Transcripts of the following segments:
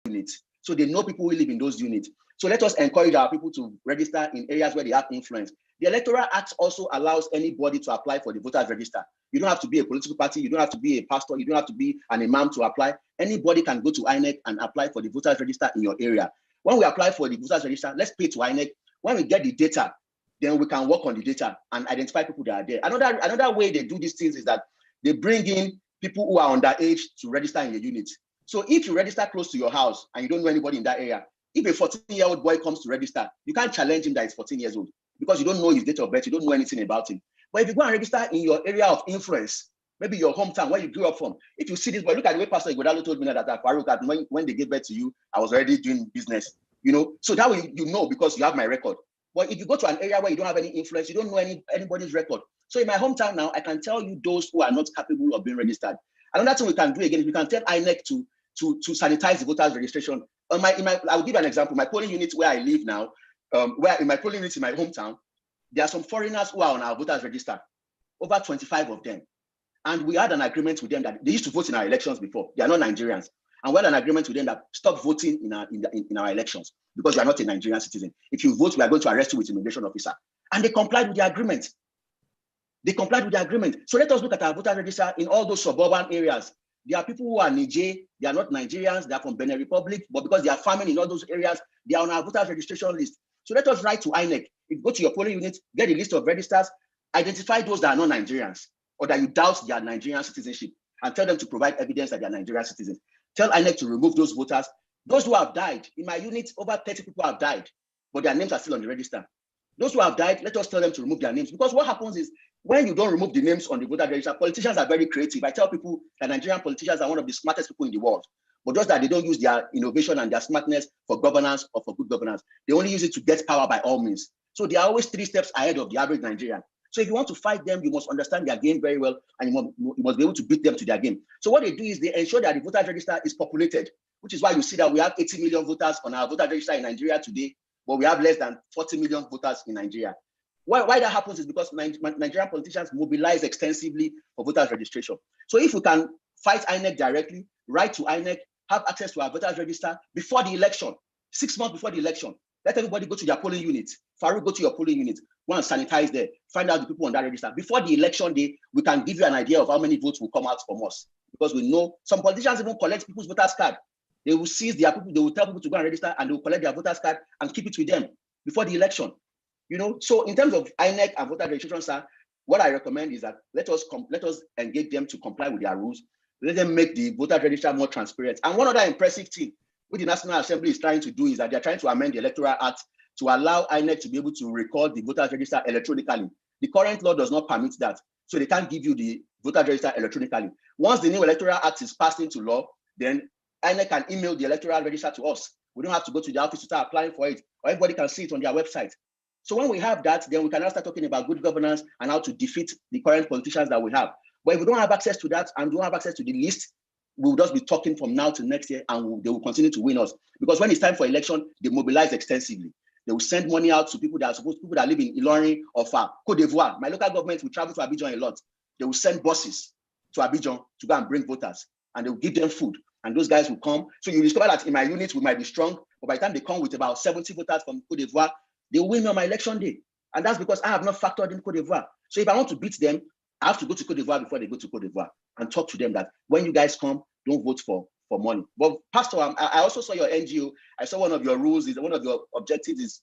units. So they know people who live in those units. So let us encourage our people to register in areas where they have influence. The Electoral Act also allows anybody to apply for the voters register. You don't have to be a political party. You don't have to be a pastor. You don't have to be an imam to apply. Anybody can go to INEC and apply for the voters register in your area. When we apply for the voters register, let's pay to INEC. When we get the data, then we can work on the data and identify people that are there. Another way they do these things is that they bring in people who are underage to register in your unit. So if you register close to your house and you don't know anybody in that area, if a 14-year-old boy comes to register, you can't challenge him that he's 14 years old because you don't know his date of birth, you don't know anything about him. But if you go and register in your area of influence, maybe your hometown, where you grew up from, if you see this boy, look at the way Pastor Ighodalo told me that Faruq, when they gave birth to you, I was already doing business, So that way you know because you have my record. But if you go to an area where you don't have any influence, you don't know anybody's record. So in my hometown now, I can tell you those who are not capable of being registered. Another thing we can do again is we can tell INEC to sanitize the voters registration. I'll give an example. My polling unit where I live now, where in my polling unit in my hometown, there are some foreigners who are on our voters register, over 25 of them. And we had an agreement with them that they used to vote in our elections before. They are not Nigerians. And we had an agreement with them that stop voting in our elections because you are not a Nigerian citizen. If you vote, we are going to arrest you with immigration officer. And they complied with the agreement. So let us look at our voter register in all those suburban areas. There are people who are Niger, they are not Nigerians, they are from Benin Republic, but because they are farming in all those areas, they are on our voters registration list. So let us write to INEC. If you go to your polling unit, get a list of registers, identify those that are not Nigerians or that you doubt their Nigerian citizenship and tell them to provide evidence that they are Nigerian citizens. Tell INEC to remove those voters. Those who have died, in my unit, over 30 people have died, but their names are still on the register. Those who have died, let us tell them to remove their names because what happens is when you don't remove the names on the voter register, politicians are very creative. I tell people that Nigerian politicians are one of the smartest people in the world, but just that they don't use their innovation and their smartness for governance or for good governance. They only use it to get power by all means. So they are always 3 steps ahead of the average Nigerian. So if you want to fight them, you must understand their game very well and you must be able to beat them to their game. So what they do is they ensure that the voter register is populated, which is why you see that we have 80 million voters on our voter register in Nigeria today, but we have less than 40 million voters in Nigeria. Why that happens is because Nigerian politicians mobilize extensively for voters registration. So if we can fight INEC directly, write to INEC, have access to our voters register before the election, 6 months before the election, let everybody go to their polling unit. Faruq, go to your polling unit, go and sanitize there, find out the people on that register. Before the election day, we can give you an idea of how many votes will come out from us. Because we know some politicians even collect people's voters card. They will seize their people, they will tell people to go and register and they will collect their voters card and keep it with them before the election. So in terms of INEC and voter registration, sir, what I recommend is that let us engage them to comply with their rules. Let them make the voter register more transparent. And one other impressive thing which the National Assembly is trying to do is that they're trying to amend the Electoral Act to allow INEC to be able to record the voter register electronically. The current law does not permit that, so they can't give you the voter register electronically. Once the new Electoral Act is passed into law, then INEC can email the electoral register to us. We don't have to go to the office to start applying for it, or everybody can see it on their website. So when we have that, then we can now start talking about good governance and how to defeat the current politicians that we have. But if we don't have access to that and don't have access to the list, we will just be talking from now to next year and they will continue to win us. Because when it's time for election, they mobilize extensively. They will send money out to people that live in Ilorin or far. Côte d'Ivoire, my local government will travel to Abidjan a lot. They will send buses to Abidjan to go and bring voters and they will give them food. And those guys will come. So you discover that in my unit, we might be strong, but by the time they come with about 70 voters from Côte d'Ivoire, they will win me on my election day. And that's because I have not factored in Côte d'Ivoire. So if I want to beat them, I have to go to Côte d'Ivoire before they go to Côte d'Ivoire and talk to them that when you guys come, don't vote for money. But Pastor, I also saw your NGO. I saw one of your rules, one of your objectives is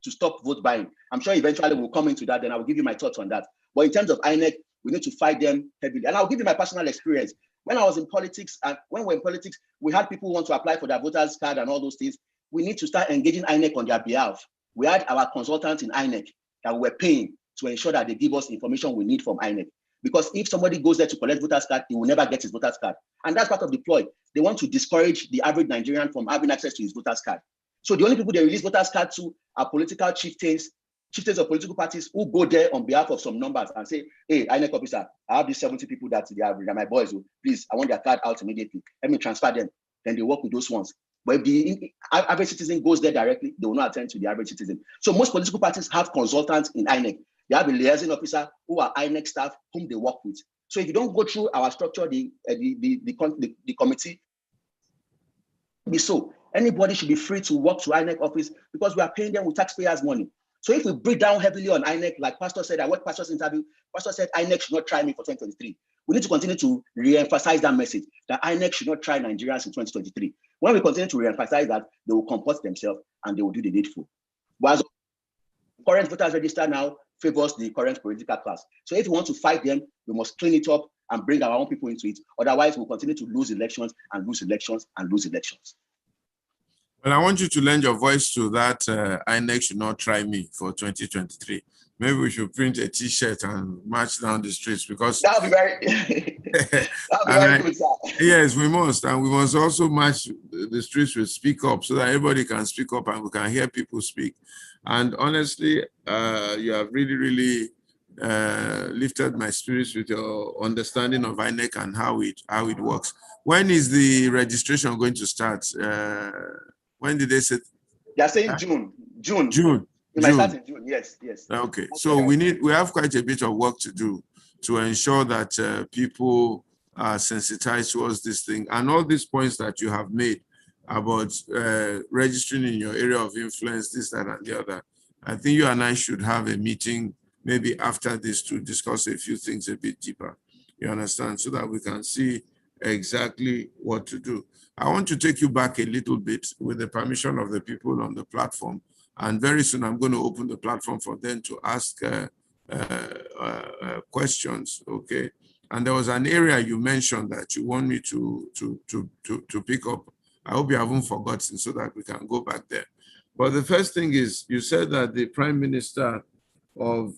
to stop vote buying. I'm sure eventually we'll come into that, then I will give you my thoughts on that. But in terms of INEC, we need to fight them heavily. And I'll give you my personal experience. When I was in politics, and when we're in politics, we had people who want to apply for their voters card and all those things. We need to start engaging INEC on their behalf. We had our consultants in INEC that we were paying to ensure that they give us information we need from INEC. Because if somebody goes there to collect voters card, he will never get his voters card. And that's part of the ploy. They want to discourage the average Nigerian from having access to his voters card. So the only people they release voters card to are political chieftains of political parties who go there on behalf of some numbers and say, hey, INEC officer, I have these 70 people that they're my boys. Please, I want their card out immediately. Let me transfer them. Then they work with those ones. But if the average citizen goes there directly, they will not attend to the average citizen. So most political parties have consultants in INEC. They have a liaison officer who are INEC staff whom they work with. So if you don't go through our structure, the committee, be so. Anybody should be free to walk to INEC office because we are paying them with taxpayers' money. So if we break down heavily on INEC, like Pastor said, I watched Pastor's interview, Pastor said INEC should not try me for 2023. We need to continue to re-emphasize that message, that INEC should not try Nigerians in 2023. When we continue to re-emphasize that, they will comport themselves and they will do the needful. Whereas current voters register now favors the current political class. So if we want to fight them, we must clean it up and bring our own people into it. Otherwise, we'll continue to lose elections and lose elections and lose elections. Well, I want you to lend your voice to that INEC should not try me for 2023. Maybe we should print a T-shirt and march down the streets because that'll be very, that'll be very good, sir. Yes, we must. And we must also march the streets with Speak Up so that everybody can speak up and we can hear people speak. And honestly, you have really, really lifted my spirits with your understanding of INEC and how it works. When is the registration going to start? When did they say? They are saying June. June. It might start in June. Yes. Okay. So we have quite a bit of work to do to ensure that people are sensitized towards this thing. And all these points that you have made about registering in your area of influence, this, that, and the other. I think you and I should have a meeting maybe after this to discuss a few things a bit deeper. You understand? So that we can see exactly what to do. I want to take you back a little bit with the permission of the people on the platform. And very soon I'm going to open the platform for them to ask questions, okay? And there was an area you mentioned that you want me to pick up. I hope you haven't forgotten so that we can go back there. But the first thing is, you said that the Prime Minister of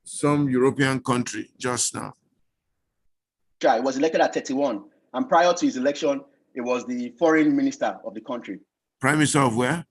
some European country just now. He was elected at 31. And prior to his election, it was the foreign minister of the country. Prime Minister of where?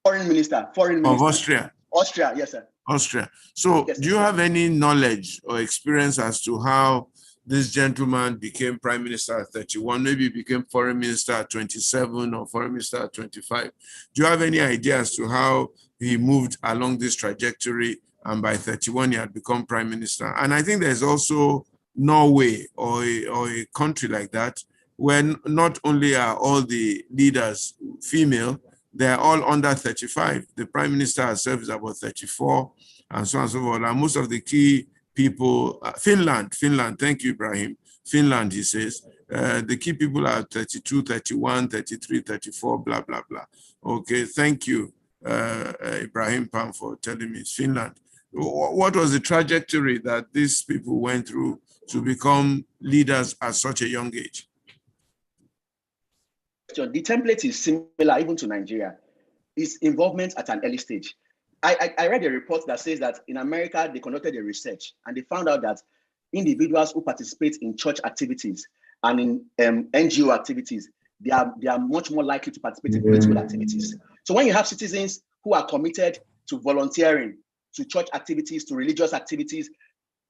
Foreign minister. Of Austria? Austria, yes, sir. Austria. So yes, do you have any knowledge or experience as to how this gentleman became Prime Minister at 31, maybe became Foreign Minister at 27 or Foreign Minister at 25? Do you have any idea as to how he moved along this trajectory and by 31 he had become Prime Minister? And I think there's also Norway or a country like that, where not only are all the leaders female, they're all under 35. The Prime Minister herself is about 34 and so on and so forth. And most of the key people, Finland, thank you, Ibrahim. Finland, he says, the key people are 32, 31, 33, 34, blah, blah, blah. Okay, thank you, Ibrahim Pam, for telling me it's Finland. What was the trajectory that these people went through to become leaders at such a young age? The template is similar even to Nigeria. It's involvement at an early stage. I read a report that says that in America, they conducted a research and they found out that individuals who participate in church activities and in NGO activities, they are much more likely to participate in political activities. So when you have citizens who are committed to volunteering, to church activities, to religious activities,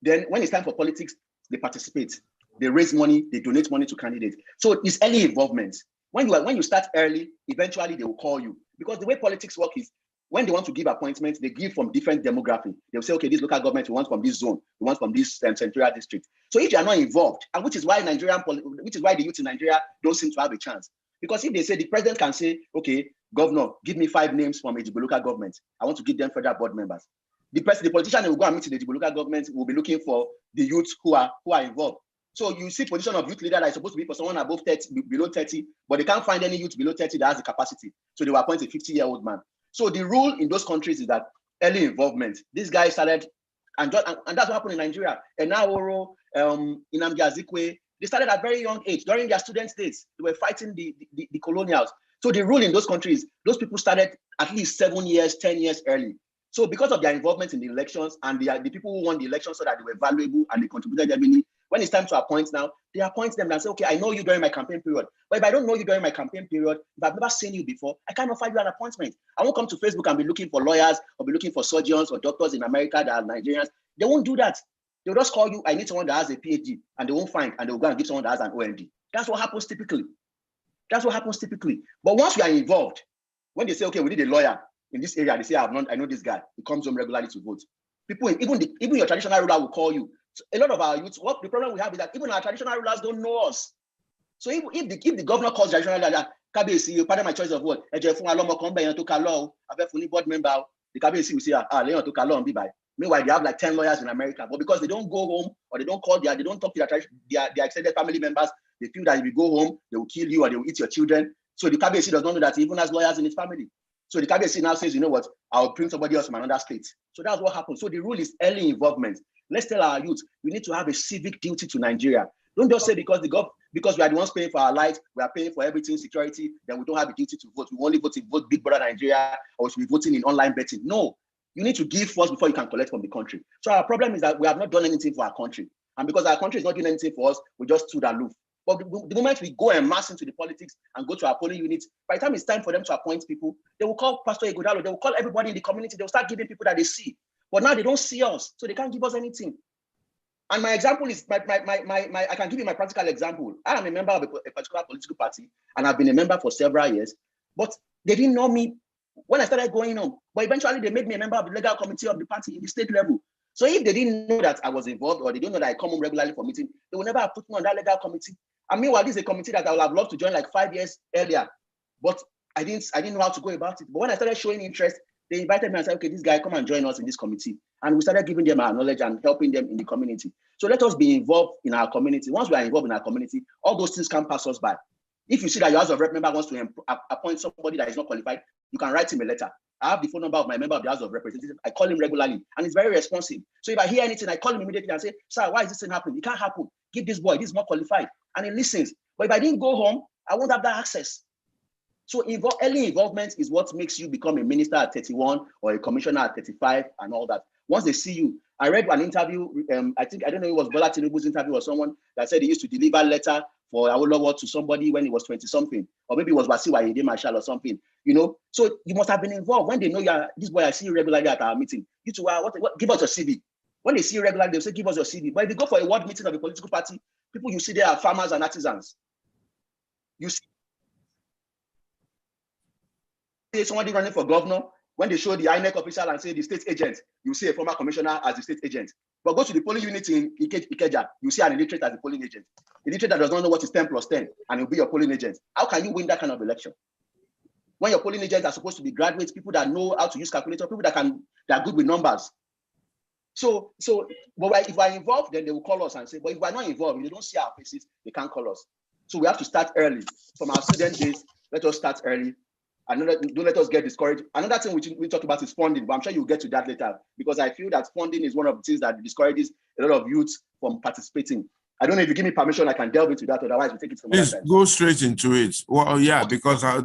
then when it's time for politics, they participate. They raise money, they donate money to candidates. So it's early involvement. When you start early, eventually they will call you. Because the way politics work is, when they want to give appointments, they give from different demographics. They'll say, okay, this local government, we want from this zone, we want from this central district. So if you are not involved, and which is why the youth in Nigeria don't seem to have a chance. Because if they say, the president can say, okay, governor, give me 5 names from Ejigbo local government. I want to give them federal board members. The politician will go and meet in the Ejigbo local government will be looking for the youths who are involved. So you see position of youth leader that is supposed to be for someone above 30, below 30, but they can't find any youth below 30 that has the capacity. So they will appoint a 50-year-old man. So the rule in those countries is that early involvement. This guy started, and that's what happened in Nigeria. Enaworo, Nnamdi Azikiwe, they started at very young age. During their student days, they were fighting the colonials. So the rule in those countries, those people started at least 7 years, 10 years early. So because of their involvement in the elections and the people who won the elections so that they were valuable and they contributed heavily, when it's time to appoint now, they appoint them and say, okay, I know you during my campaign period. But if I don't know you during my campaign period, if I've never seen you before, I can't offer you an appointment. I won't come to Facebook and be looking for lawyers or be looking for surgeons or doctors in America that are Nigerians. They won't do that. They'll just call you, I need someone that has a PhD, and they won't find, and they'll go and give someone that has an OMD. That's what happens typically. That's what happens typically. But once we are involved, when they say, okay, we need a lawyer in this area, they say, I know this guy. He comes home regularly to vote. People, even your traditional ruler will call you. So a lot of our youth, what the problem we have is that even our traditional rulers don't know us. So if the governor calls traditional ruler, Kabiyesi, you pardon my choice of word. Ẹ jẹ́ fún wa lọ́mọ kan bẹ́ẹ̀ yẹn tó ka law, abẹ́ fún ní board member. The Kabiyesi will say, Leon to ka law and be by. Meanwhile, they have like 10 lawyers in America, but because they don't go home or they don't talk to their extended family members, they feel that if you go home, they will kill you or they will eat your children. So the Kabiyesi does not know that he even has lawyers in his family. So the Kabiyesi now says, you know what, I'll bring somebody else from another state. So that's what happens. So the rule is early involvement. Let's tell our youth, we need to have a civic duty to Nigeria. Don't just say because we are the ones paying for our lights, we are paying for everything, security, then we don't have a duty to vote. We only vote Big Brother Nigeria, or we should be voting in online betting. No, you need to give first before you can collect from the country. So our problem is that we have not done anything for our country. And because our country is not doing anything for us, we just stood aloof. But the moment we go and mass into the politics and go to our polling units, by the time it's time for them to appoint people, they will call Pastor Ighodalo, they will call everybody in the community, they'll start giving people that they see. But now they don't see us, so they can't give us anything. And my example is, I can give you my practical example. I am a member of a particular political party, and I've been a member for several years, but they didn't know me when I started going on. But eventually they made me a member of the legal committee of the party in the state level. So if they didn't know that I was involved, or they didn't know that I come home regularly for meeting, they would never have put me on that legal committee. And meanwhile, this is a committee that I would have loved to join like 5 years earlier, but I didn't know how to go about it. But when I started showing interest, they invited me and said, okay, this guy, come and join us in this committee. And we started giving them our knowledge and helping them in the community. So let us be involved in our community. Once we are involved in our community, all those things can pass us by. If you see that your House of Rep member wants to appoint somebody that is not qualified, you can write him a letter. I have the phone number of my member of the House of Representatives. I call him regularly, and he's very responsive. So if I hear anything, I call him immediately and say, sir, why is this thing happening? It can't happen. Give this boy, this is more qualified. And he listens. But if I didn't go home, I won't have that access. So early involvement is what makes you become a minister at 31 or a commissioner at 35 and all that. Once they see you, I read an interview, I don't know, it was Bola Tinubu's interview or someone that said he used to deliver a letter for Awolowo to somebody when he was 20 something, or maybe it was Wasiu Ayinde Marshal or something, you know. So you must have been involved. When they know this boy, I see you regularly at our meeting. You two are, give us your CV. When they see you regularly, they'll say, give us your CV. But if you go for a ward meeting of a political party, people you see there are farmers and artisans. You see somebody running for governor, when they show the INEC official and say the state agent, you see a former commissioner as the state agent. But go to the polling unit in Ikeja, you see an illiterate as the polling agent. Illiterate that does not know what is 10 plus 10, and he'll be your polling agent. How can you win that kind of election? When your polling agents are supposed to be graduates, people that know how to use calculator, people that are good with numbers. So, but if we're involved, then they will call us and say, but if we're not involved, if they don't see our faces, they can't call us. So we have to start early. From our student days, let us start early. And don't let us get discouraged. Another thing we talk about is funding, but I'm sure you'll get to that later, because I feel that funding is one of the things that discourages a lot of youths from participating. I don't know if you give me permission, I can delve into that, otherwise we take it from Please go straight into it. Well, yeah, because I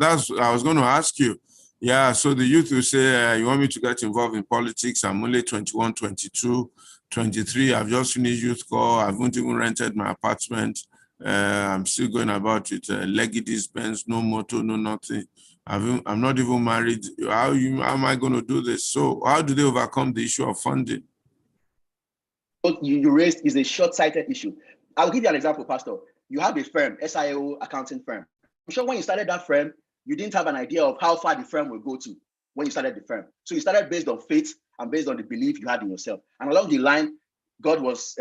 was going to ask you. Yeah, so the youth will say, you want me to get involved in politics? I'm only 21, 22, 23. I've just finished youth corps. I haven't even rented my apartment. I'm still going about with Legidis, Benz, no motor, no nothing. I'm not even married. How am I going to do this? So how do they overcome the issue of funding? What you raised is a short-sighted issue. I'll give you an example, Pastor. You have a firm, SIO accounting firm. I'm sure when you started that firm, you didn't have an idea of how far the firm will go to when you started the firm. So you started based on faith and based on the belief you had in yourself. And along the line, God was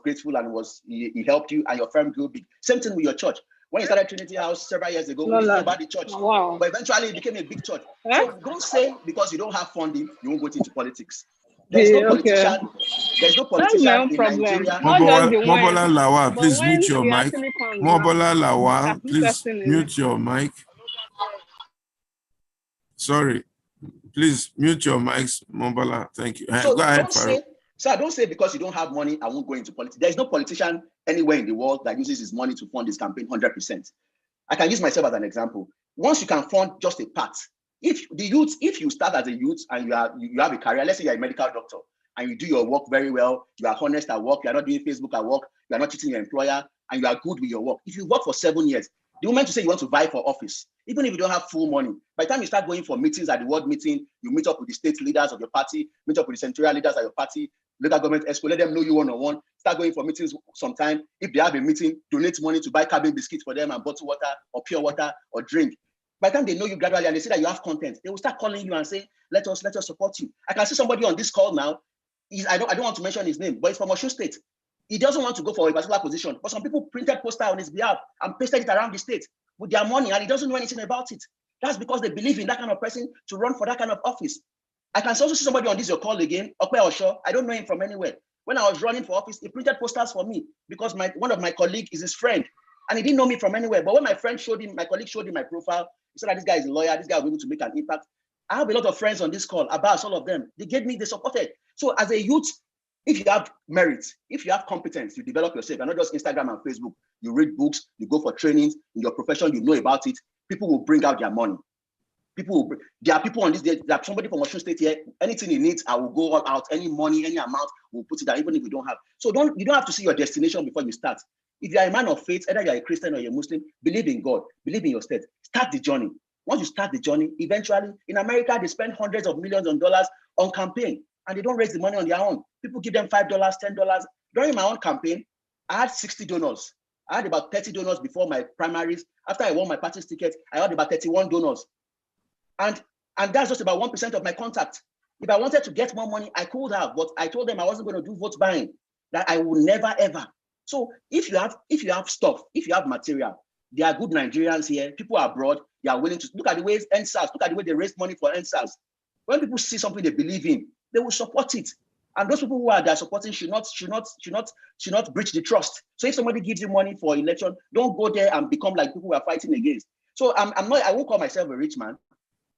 grateful and he helped you, and your firm grew big. Same thing with your church. When you started Trinity House several years ago, we didn't know about the church. Wow. But eventually it became a big church. So don't say because you don't have funding, you won't go into politics. There's no politician. There's no politician in Nigeria. Mobola Lawa, please mute your mic. Mobola Lawa, please mute your mic. Sorry. Please mute your mics, Mobola. Thank you. So go ahead, Faruq. Don't say because you don't have money, I won't go into politics. There's no politician anywhere in the world that uses his money to fund his campaign 100%. I can use myself as an example. Once you can fund just a part, if you start as a youth and you have a career, let's say you're a medical doctor and you do your work very well, you are honest at work, you're not doing Facebook at work, you're not cheating your employer, and you are good with your work. If you work for 7 years, the moment you say you want to vie for office, even if you don't have full money, by the time you start going for meetings at the ward meeting, you meet up with the state leaders of your party, meet up with the senatorial leaders of your party, local government exco, let them know you one-on-one, start going for meetings sometime. If they have a meeting, donate money to buy cabin biscuits for them and bottled water or pure water or drink. By the time they know you gradually and they see that you have content, they will start calling you and say, let us support you. I can see somebody on this call now. I don't want to mention his name, but he's from Osun State. He doesn't want to go for a particular position, but some people printed poster on his behalf and pasted it around the state with their money, and he doesn't know anything about it. That's because they believe in that kind of person to run for that kind of office. I can also see somebody on this your call again, Okwe Osho. I don't know him from anywhere. When I was running for office, he printed posters for me because one of my colleagues is his friend, and he didn't know me from anywhere. But when my colleague showed him my profile, he said that this guy is a lawyer, this guy will be able to make an impact. I have a lot of friends on this call, Abbas, all of them. They supported. So as a youth, if you have merit, if you have competence, you develop yourself, and not just Instagram and Facebook. You read books, you go for trainings in your profession, you know about it. People will bring out their money. There are people on this day, there are somebody from Osun State here, anything he needs, I will go all out, any money, any amount, we'll put it down, even if we don't have. So you don't have to see your destination before you start. If you are a man of faith, either you're a Christian or you're a Muslim, believe in God, believe in your state, start the journey. Once you start the journey, eventually, in America, they spend hundreds of millions of dollars on campaign, and they don't raise the money on their own. People give them $5, $10. During my own campaign, I had 60 donors. I had about 30 donors before my primaries. After I won my party's ticket, I had about 31 donors. And that's just about 1% of my contact. If I wanted to get more money, I could have, but I told them I wasn't going to do vote buying, that I will never, ever. So if you have stuff, if you have material, there are good Nigerians here, people abroad, they are willing to look at the ways NSAS, look at the way they raise money for NSAS. When people see something they believe in, they will support it. And those people who are there supporting should not breach the trust. So if somebody gives you money for election, don't go there and become like people we are fighting against. So I won't call myself a rich man,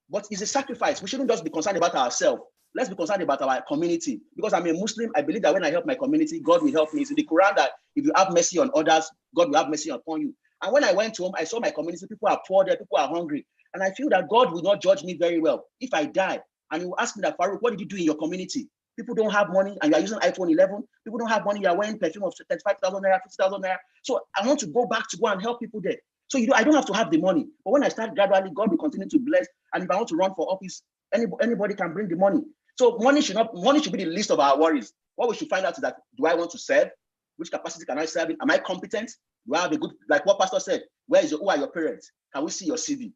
but it's a sacrifice. We shouldn't just be concerned about ourselves. Let's be concerned about our community. Because I'm a Muslim, I believe that when I help my community, God will help me. It's in the Quran that if you have mercy on others, God will have mercy upon you. And when I went home, I saw my community, people are poor there, people are hungry. And I feel that God will not judge me very well if I die. And he will ask me that, Faruq, what did you do in your community? People don't have money and you are using iPhone 11. People don't have money, you are wearing perfume of 35,000 naira, 50,000 naira. So I want to go back to go and help people there. So I don't have to have the money. But when I start gradually, God will continue to bless. And if I want to run for office, anybody can bring the money. So money should be the least of our worries. What we should find out is that, do I want to serve? Which capacity can I serve in? Am I competent? Do I have a good, like what Pastor said, who are your parents? Can we see your CV?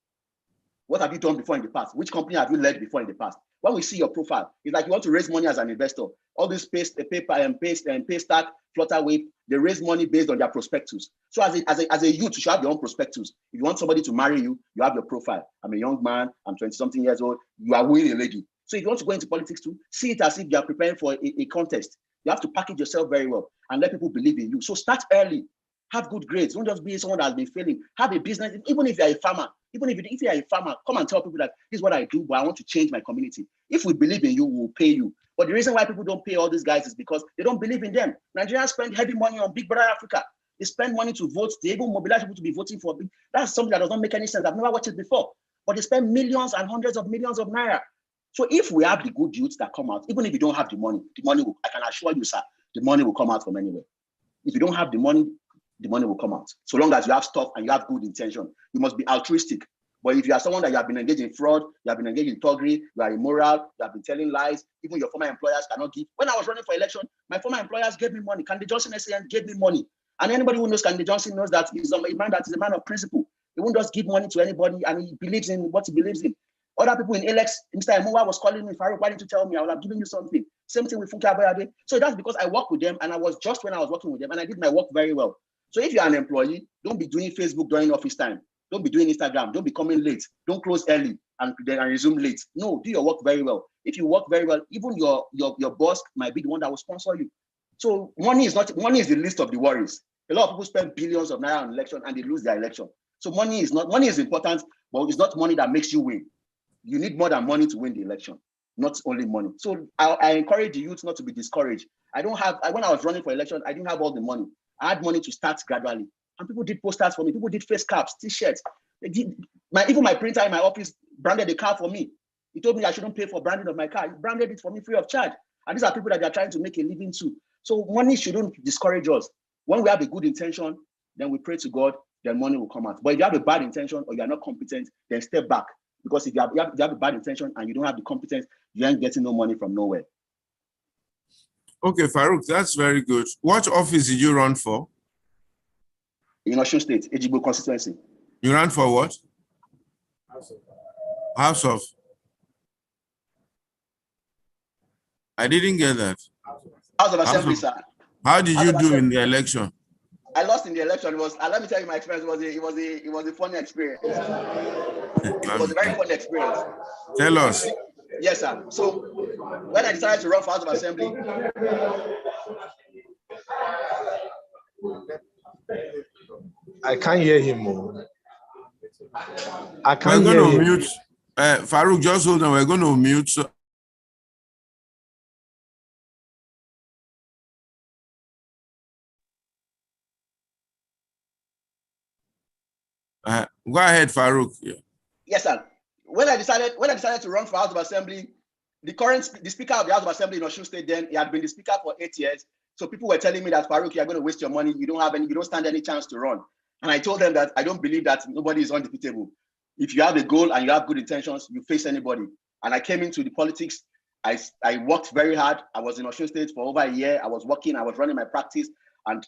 What have you done before in the past? Which company have you led before in the past? When we see your profile, it's like you want to raise money as an investor. All this paste stack, Flutterwave, they raise money based on their prospectus. So as a youth, you should have your own prospectus. If you want somebody to marry you, you have your profile. I'm a young man, I'm 20-something years old, you are winning a lady. So if you want to go into politics too, see it as if you are preparing for a contest. You have to package yourself very well and let people believe in you. So start early, have good grades. Don't just be someone that has been failing. Have a business, even if you're a farmer. Even if you're a farmer, come and tell people that this is what I do, but I want to change my community. If we believe in you, we'll pay you. But the reason why people don't pay all these guys is because they don't believe in them. Nigerians spend heavy money on Big Brother Africa. They spend money to vote. They even mobilize people to be voting for. That's something that does not make any sense. I've never watched it before. But they spend millions and hundreds of millions of naira. So if we have the good youths that come out, even if you don't have the money will, I can assure you, sir, the money will come out from anywhere. If you don't have the money will come out. So long as you have stuff and you have good intention, you must be altruistic. But if you are someone that you have been engaged in fraud, you have been engaged in thuggery, you are immoral, you have been telling lies, even your former employers cannot give. When I was running for election, my former employers gave me money. Candy Johnson SAN gave me money. And anybody who knows Candy Johnson knows that he's a man that is a man of principle. He won't just give money to anybody and he believes in what he believes in. Other people in Alex, Mr. Emowa was calling me, Faruq, why didn't you tell me? I would have given you something. Same thing with Funke Aboyade. So that's because I work with them and I was just when I was working with them and I did my work very well. So if you're an employee, don't be doing Facebook during office time. Don't be doing Instagram. Don't be coming late. Don't close early and resume late. No, do your work very well. If you work very well, even your boss might be the one that will sponsor you. So money is the least of the worries. A lot of people spend billions of naira on election and they lose their election. So money is important, but it's not money that makes you win. You need more than money to win the election, not only money. So I encourage the youth not to be discouraged. When I was running for election, I didn't have all the money. I had money to start gradually. And people did posters for me. People did face caps, t-shirts. Even my printer in my office branded a car for me. He told me I shouldn't pay for branding of my car. He branded it for me free of charge. And these are people that they are trying to make a living too. So money shouldn't discourage us. When we have a good intention, then we pray to God, then money will come out. But if you have a bad intention or you are not competent, then step back. Because if you have a bad intention and you don't have the competence, you ain't getting no money from nowhere. Okay, Faruq, that's very good. What office did you run for? In Osun State, Ejigbo constituency. You ran for what? House of. I didn't get that. House of Assembly, sir. How did you do in the election? I lost in the election. Let me tell you my experience. It was a funny experience. It was a very funny experience. Tell us. Yes, sir. So when I decided to run for House of Assembly, I can't hear him. I can't We're hear going to him. mute. Faruq, just hold on. We're going to mute. So go ahead, Faruq. Yeah. Yes, sir. When I decided to run for House of Assembly, the Speaker of the House of Assembly in Osun State then, he had been the Speaker for 8 years. So people were telling me that, Faruq, you're going to waste your money. You don't stand any chance to run. And I told them that I don't believe that nobody is undefeatable. If you have a goal and you have good intentions, you face anybody. And I came into the politics. I worked very hard. I was in Osun State for over a year. I was working. I was running my practice. And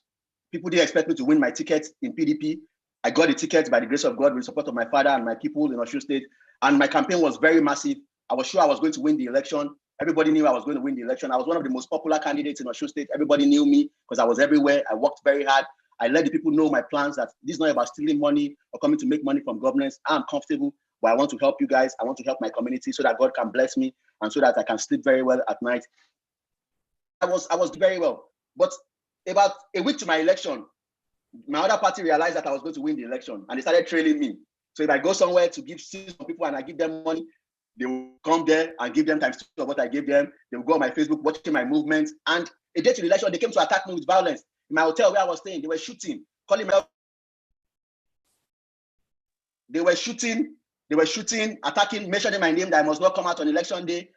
people didn't expect me to win my ticket in PDP. I got the ticket by the grace of God with the support of my father and my people in Osun State. And my campaign was very massive. I was sure I was going to win the election. Everybody knew I was going to win the election. I was one of the most popular candidates in Osun State. Everybody knew me because I was everywhere. I worked very hard. I let the people know my plans, that this is not about stealing money or coming to make money from governments. I'm comfortable, but I want to help you guys. I want to help my community so that God can bless me and so that I can sleep very well at night. I was very well. But about a week to my election, my other party realized that I was going to win the election and they started trailing me. So if I go somewhere to give some people and I give them money, they will come there and give them times 2 of what I gave them. They will go on my Facebook watching my movements. And a day to the election, they came to attack me with violence. In my hotel where I was staying, they were shooting, calling me out. They were shooting, attacking, mentioning my name that I must not come out on election day.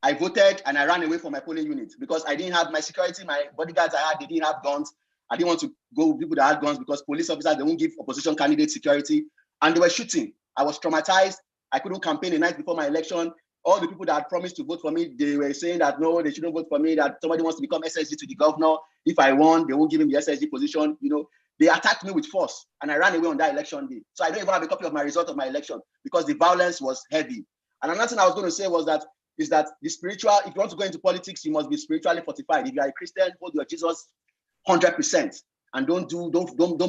I voted and I ran away from my polling unit because I didn't have my security, my bodyguards I had, they didn't have guns. I didn't want to go with people that had guns because police officers, they won't give opposition candidates security. And they were shooting. I was traumatized. I couldn't campaign the night before my election. All the people that had promised to vote for me, they were saying that no, they shouldn't vote for me, that somebody wants to become SSG to the governor. If I won, they won't give him the SSG position. You know, they attacked me with force and I ran away on that election day. So I don't even have a copy of my result of my election because the violence was heavy. And another thing I was going to say was that the spiritual, if you want to go into politics, you must be spiritually fortified. If you are a Christian, hold your Jesus 100% and don't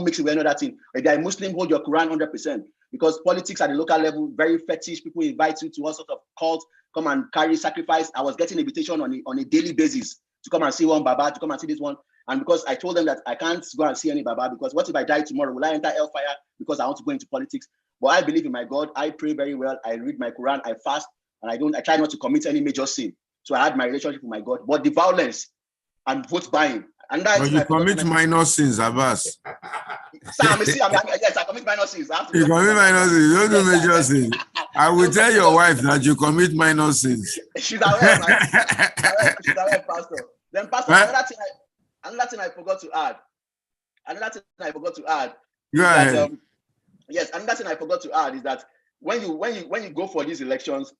mix it with another thing. If you are a Muslim, hold your Quran 100%. Because politics at the local level, very fetish. People invite you to all sorts of cults, come and carry sacrifice. I was getting invitation on a daily basis to come and see one Baba, to come and see this one. And because I told them that I can't go and see any Baba, because what if I die tomorrow? Will I enter hellfire because I want to go into politics? But I believe in my God. I pray very well. I read my Quran. I fast, and I try not to commit any major sin. So I had my relationship with my God. But the violence and vote buying. And but you commit minor sins, Abbas. Yes, I commit minor sins. You commit minor sins. You don't do major sins. I will tell your wife that you commit minor sins. She's aware, she's aware, Pastor. Then, Pastor, another thing I forgot to add. Go ahead. Yes, another thing I forgot to add is that when you go for these elections,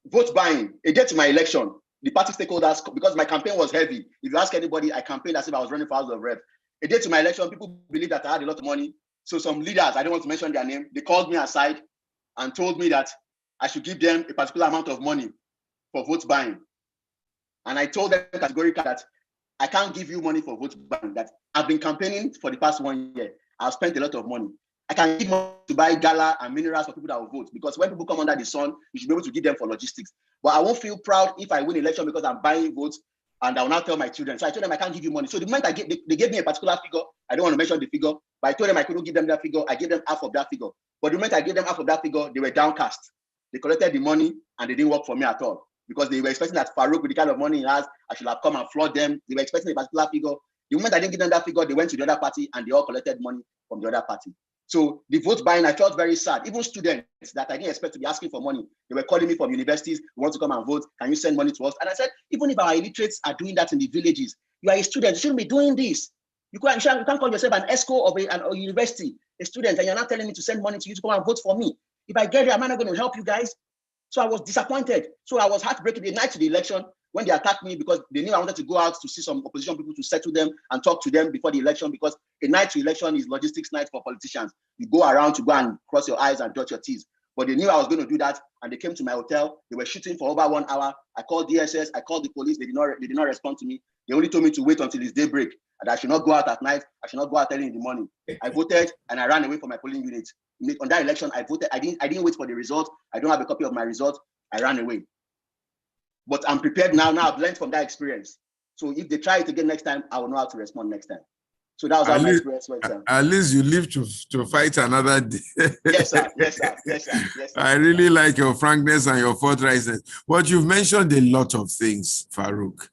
vote buying. A day to my election, the party stakeholders, because my campaign was heavy. If you ask anybody, I campaigned as if I was running for House of Rep. A day to my election, people believe that I had a lot of money. So some leaders, I don't want to mention their name, they called me aside and told me that I should give them a particular amount of money for vote buying. And I told them categorically that I can't give you money for vote buying, that I've been campaigning for the past 1 year. I've spent a lot of money. I can give money to buy gala and minerals for people that will vote, because when people come under the sun, you should be able to give them for logistics. But I won't feel proud if I win election because I'm buying votes, and I will not tell my children. So I told them I can't give you money. So the moment they gave me a particular figure, I don't want to mention the figure, but I told them I couldn't give them that figure. I gave them half of that figure. But the moment I gave them half of that figure, they were downcast. They collected the money and they didn't work for me at all, because they were expecting that Faruq, with the kind of money he has, I should have come and flood them. They were expecting a particular figure. The moment I didn't give them that figure, they went to the other party and they all collected money from the other party. So the vote buying, I felt very sad. Even students that I didn't expect to be asking for money, they were calling me from universities, we want to come and vote, can you send money to us? And I said, even if our illiterates are doing that in the villages, you are a student, you shouldn't be doing this. You can't call yourself an ESCO of a university, a student, and you're not telling me to send money to you to come and vote for me. If I get there, am I not going to help you guys? So I was disappointed. So I was heartbroken the night to the election when they attacked me, because they knew I wanted to go out to see some opposition people to settle them and talk to them before the election, because a night to election is logistics night for politicians. You go around to go and cross your eyes and dot your T's. But they knew I was going to do that, and they came to my hotel. They were shooting for over 1 hour. I called DSS, I called the police. They did not respond to me. They only told me to wait until it's daybreak, and I should not go out at night. I should not go out early in the morning. I voted and I ran away from my polling unit. On that election, I voted. I didn't wait for the result. I don't have a copy of my result. I ran away. But I'm prepared now. Now I've learned from that experience. So if they try it again next time, I will know how to respond next time. So that was how my experience went. At least you live to fight another day. Yes, sir. Yes, sir. Yes, sir. Yes, sir. I really like your frankness and your forthrightness. But you've mentioned a lot of things, Faruq.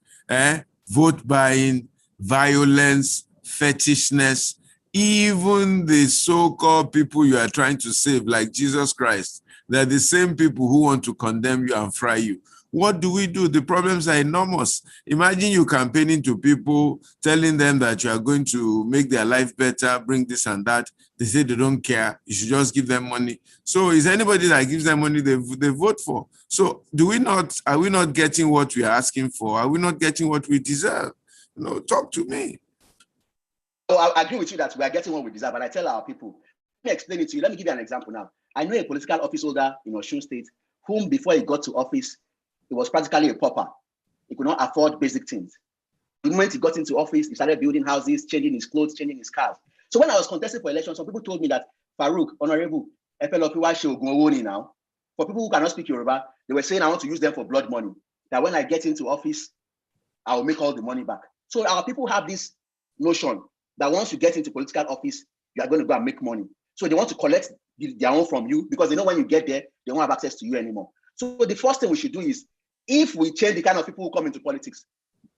Vote buying, violence, fetishness, even the so-called people you are trying to save, like Jesus Christ. They're the same people who want to condemn you and fry you. What do we do? The problems are enormous. Imagine you campaigning to people, telling them that you are going to make their life better, bring this and that. They say they don't care. You should just give them money. So is anybody that gives them money, they vote for? So are we not getting what we are asking for? Are we not getting what we deserve? Talk to me. Oh, I agree with you that we are getting what we deserve. And I tell our people, let me explain it to you. Let me give you an example now. I know a political office holder in Osun State whom before he got to office, he was practically a pauper. He could not afford basic things. The moment he got into office, he started building houses, changing his clothes, changing his cars. So when I was contesting for election, some people told me that, Faruq, Honorable, now. For people who cannot speak Yoruba, they were saying I want to use them for blood money. That when I get into office, I will make all the money back. So our people have this notion that once you get into political office, you are going to go and make money. So they want to collect their own from you because they know when you get there, they won't have access to you anymore. So the first thing we should do is, if we change the kind of people who come into politics,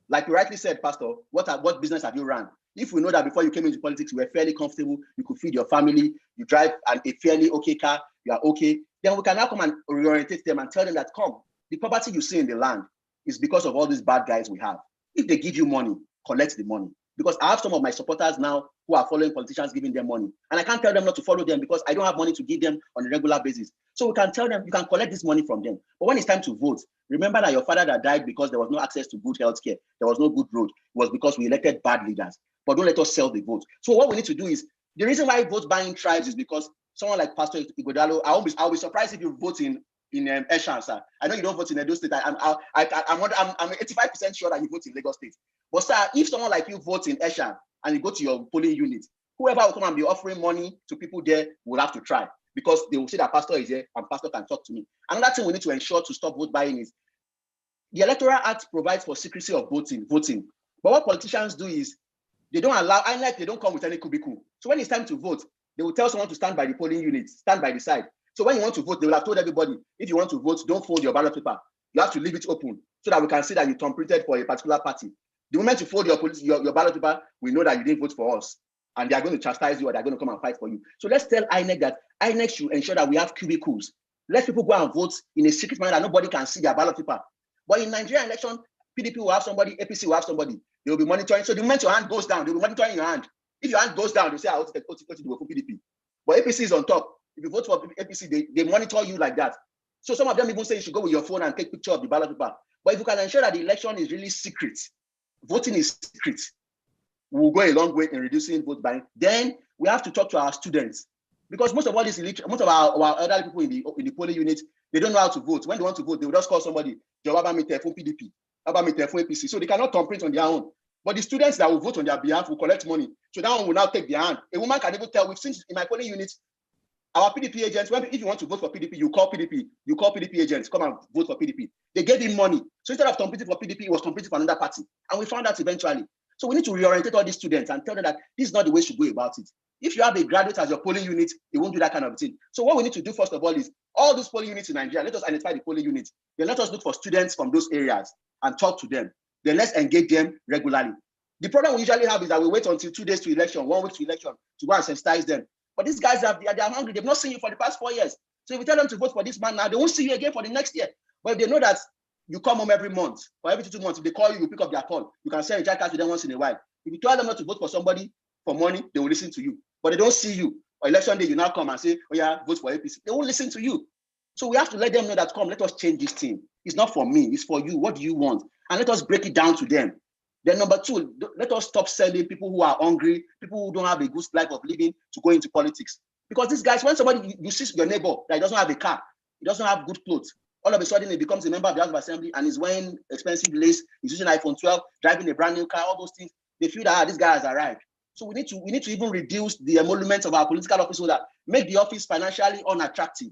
like you rightly said, Pastor, what business have you run? If we know that before you came into politics, you were fairly comfortable, you could feed your family, you drive a fairly okay car, you are okay, then we can now come and reorientate them and tell them that, come, the property you see in the land is because of all these bad guys we have. If they give you money, collect the money. Because I have some of my supporters now who are following politicians giving them money. And I can't tell them not to follow them because I don't have money to give them on a regular basis. So we can tell them, you can collect this money from them. But when it's time to vote, remember that your father that died because there was no access to good health care, there was no good road, it was because we elected bad leaders. But don't let us sell the vote. So what we need to do is, the reason why vote buying thrives is because someone like Pastor Ighodalo, I'll be surprised if you vote in Eshan, sir. I know you don't vote in Edo State. I'm 85% sure that you vote in Lagos State. But sir, if someone like you votes in Eshan and you go to your polling unit, whoever will come and be offering money to people there will have to try, because they will say that pastor is here and pastor can talk to me. Another thing we need to ensure to stop vote buying is, the Electoral Act provides for secrecy of voting. But what politicians do is, they don't allow, unlike they don't come with any cubicle. So when it's time to vote, they will tell someone to stand by the polling unit, stand by the side. So when you want to vote, they will have told everybody, if you want to vote, don't fold your ballot paper. You have to leave it open so that we can see that you thumbprinted for a particular party. The moment you fold your ballot paper, we know that you didn't vote for us. And they are going to chastise you, or they're going to come and fight for you. So let's tell INEC that INEC should ensure that we have cubicles. Let people go and vote in a secret manner that nobody can see their ballot paper. But in Nigerian election, PDP will have somebody, APC will have somebody. They will be monitoring. So the moment your hand goes down, they will be monitoring your hand. If your hand goes down, they say, I want to vote for PDP. But APC is on top. If you vote for APC, they monitor you like that. So some of them even say you should go with your phone and take picture of the ballot paper. But if you can ensure that the election is really secret, voting is secret, we will go a long way in reducing vote buying. Then we have to talk to our students, because most of all these most of our elderly people in the polling unit, they don't know how to vote. When they want to vote, they will just call somebody, PDP, APC. So they cannot thumbprint on their own. But the students that will vote on their behalf will collect money. So that one will now take their hand. A woman can even tell. We've seen in my polling unit, our PDP agents, if you want to vote for PDP, you call PDP agents, come and vote for PDP. They gave him money. So instead of thumbprinting for PDP, he was thumbprinting for another party. And we found out eventually. So we need to reorientate all these students and tell them that this is not the way to go about it. If you have a graduate as your polling unit, they won't do that kind of thing. So what we need to do first of all is, all those polling units in Nigeria, let us identify the polling units. Then let us look for students from those areas and talk to them. Then let's engage them regularly. The problem we usually have is that we wait until 2 days to election, 1 week to election, to go and sensitize them. But these guys, they're hungry. They've not seen you for the past 4 years. So if you tell them to vote for this man now, they won't see you again for the next year. But if they know that you come home every month, or every 2 months, if they call you, you pick up their call. You can send a jacket to them once in a while. If you tell them not to vote for somebody for money, they will listen to you. But they don't see you. Or election day, you now come and say, oh yeah, vote for APC. They won't listen to you. So we have to let them know that, come, let us change this thing. It's not for me, it's for you. What do you want? And let us break it down to them. Then number 2, let us stop sending people who are hungry, people who don't have a good life of living to go into politics. Because these guys, when somebody, you see your neighbor that doesn't have a car, he doesn't have good clothes, All of a sudden, he becomes a member of the House of Assembly and is wearing expensive lace, he's using iPhone 12, driving a brand new car, all those things. They feel that this guy has arrived. So we need to even reduce the emoluments of our political office so that make the office financially unattractive.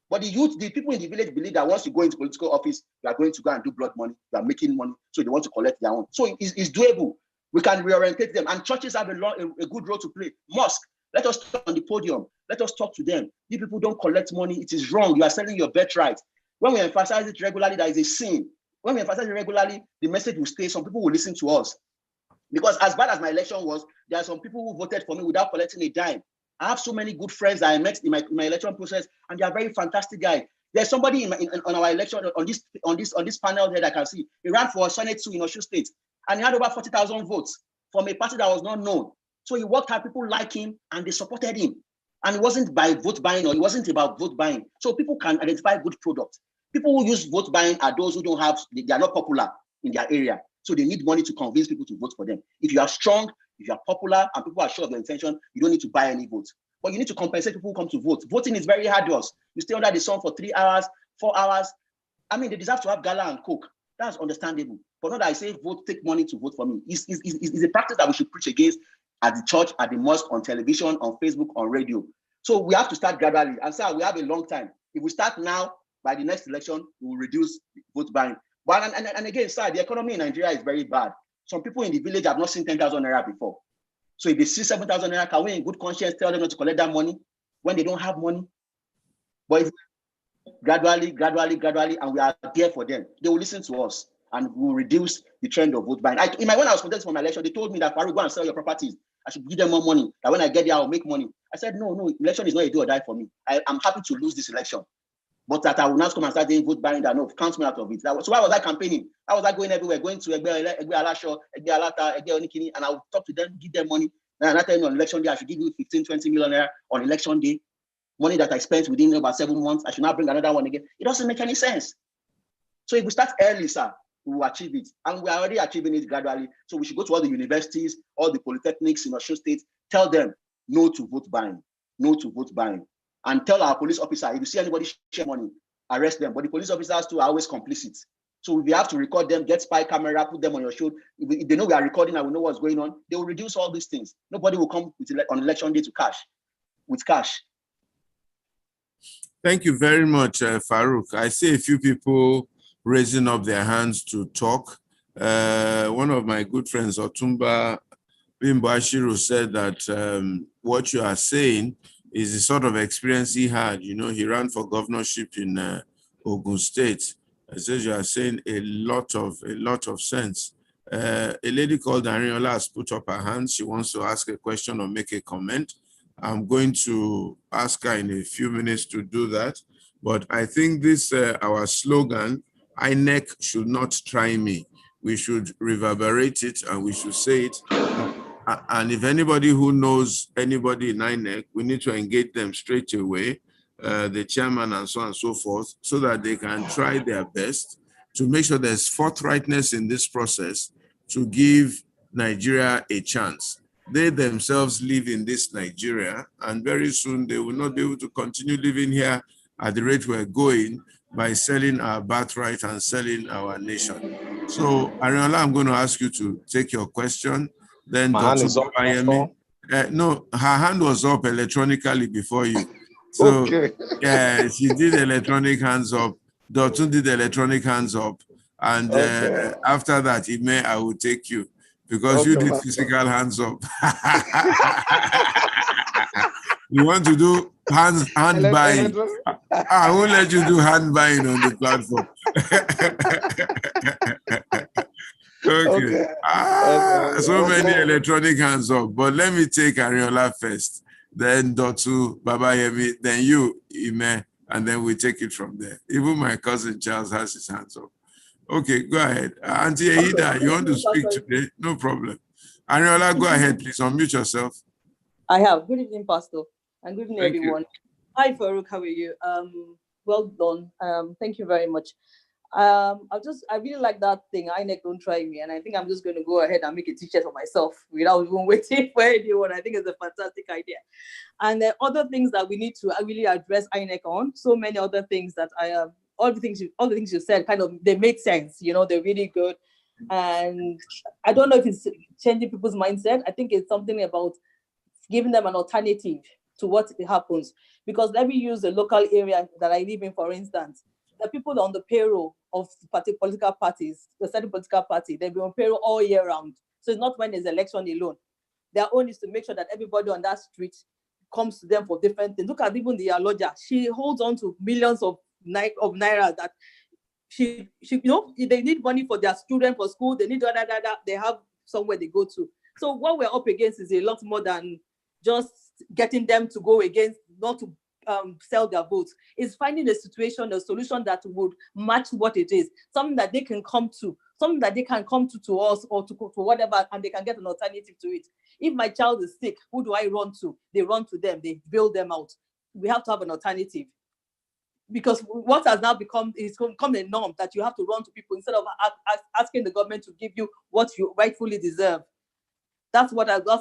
But the youth, the people in the village believe that once you go into political office, you are going to go and do blood money, you are making money, so they want to collect their own. So it's doable. We can reorientate them, and churches have a good role to play. Mosque, let us talk on the podium. Let us talk to them. You people don't collect money. It is wrong. You are selling your birthright. When we emphasize it regularly, that is a sin. When we emphasize it regularly, the message will stay. Some people will listen to us. Because as bad as my election was, there are some people who voted for me without collecting a dime. I have so many good friends that I met in my election process, and they are very fantastic guys. There's somebody on our election on this panel here that I can see. He ran for Senate 2 in Osun State, and he had over 40,000 votes from a party that was not known. So he worked hard. People like him, and they supported him. And it wasn't by vote buying, or it wasn't about vote buying. So people can identify good products. People who use vote buying are those who don't have, they are not popular in their area. So they need money to convince people to vote for them. If you are strong, if you are popular, and people are sure of their intention, you don't need to buy any votes. But you need to compensate people who come to vote. Voting is very hard to us. You stay under the sun for 3 hours, 4 hours. I mean, they deserve to have gala and coke. That's understandable. But not that I say vote, take money to vote for me. It's a practice that we should preach against at the church, at the mosque, on television, on Facebook, on radio. So we have to start gradually. And sir, we have a long time. If we start now, by the next election, we will reduce vote buying. But and again, sir, the economy in Nigeria is very bad. Some people in the village have not seen 10,000 naira before. So if they see 7,000 naira, can we in good conscience tell them not to collect that money when they don't have money? But if gradually, and we are there for them, they will listen to us and we will reduce the trend of vote buying. When I was contesting for my election, they told me that Faruq, go and sell your properties. I should give them more money. That when I get there, I'll make money. I said, no, election is not a do or die for me. I'm happy to lose this election. But that I will not come and start doing vote buying, that no, count me out of it. So why was I campaigning? Why was I going everywhere, going to Egbe Alasho, Egbe Alata, Egbe Onikini, and I would talk to them, give them money. And I tell them on election day, I should give you 15, 20 million naira on election day. Money that I spent within about 7 months, I should not bring another one again. It doesn't make any sense. So if we start early, sir, we will achieve it. And we are already achieving it gradually. So we should go to all the universities, all the polytechnics in Osun State, tell them no to vote buying, no to vote buying. And tell our police officer, if you see anybody share money, arrest them. But the police officers too are always complicit. So if you have to record them, get spy camera, put them on your show. If they know we are recording and we know what's going on, they will reduce all these things. Nobody will come on election day to with cash. Thank you very much, Faruq. I see a few people raising up their hands to talk. One of my good friends, Otumba Bimbashiru, said that what you are saying is the sort of experience he had. You know, he ran for governorship in Ogun State. I said you are saying a lot of sense. A lady called Ariola has put up her hand. She wants to ask a question or make a comment. I'm going to ask her in a few minutes to do that. But I think this, our slogan, INEC should not try me. We should reverberate it and we should say it. And if anybody who knows anybody in INEC, we need to engage them straight away, the chairman and so on and so forth, so that they can try their best to make sure there's forthrightness in this process to give Nigeria a chance. They themselves live in this Nigeria, and very soon they will not be able to continue living here at the rate we're going by selling our birthright and selling our nation. So, Ariola, I'm going to ask you to take your question. Then My hand is up. No, her hand was up electronically before you. So, okay. Yeah, she did electronic hands up. Dotun did electronic hands up. And after that, Ime, I will take you because you did physical hands up. You want to do hand buying? I won't let you do hand buying on the platform. Okay. So many electronic hands up. But let me take Ariola first, then Dotu, Baba Yemi, then you, Ime, and then we take it from there. Even my cousin Charles has his hands up. Okay, go ahead. Auntie Aida, you want to speak today? No problem. Ariola, go ahead, please. Unmute yourself. I have. Good evening, Pastor. And good evening, everyone. Hi, Faruq. How are you? Well done. Thank you very much. I really like that thing. INEC don't try me, and I think I'm just going to go ahead and make a t-shirt for myself without even waiting for anyone. I think it's a fantastic idea. And there are other things that we need to really address INEC on. So many other things that all the things you said kind of, they make sense. You know, they're really good. And I don't know if it's changing people's mindset. I think it's something about giving them an alternative to what happens. Because let me use the local area that I live in, for instance. The people on the payroll of political parties, the certain political party, they've been on payroll all year round. So it's not when there's election alone. Their own is to make sure that everybody on that street comes to them for different things. Look at even the Aloja. She holds on to millions of naira that she you know, they need money for their students for school. They need they have somewhere they go to. So what we're up against is a lot more than just getting them to go against, not to sell their votes. It's finding a situation, a solution that would match what it is, something that they can come to, something that they can come to us or to whatever, and they can get an alternative to it. If my child is sick, who do I run to? They run to them, they bail them out. We have to have an alternative. Because what has now become a norm that you have to run to people instead of asking the government to give you what you rightfully deserve. That's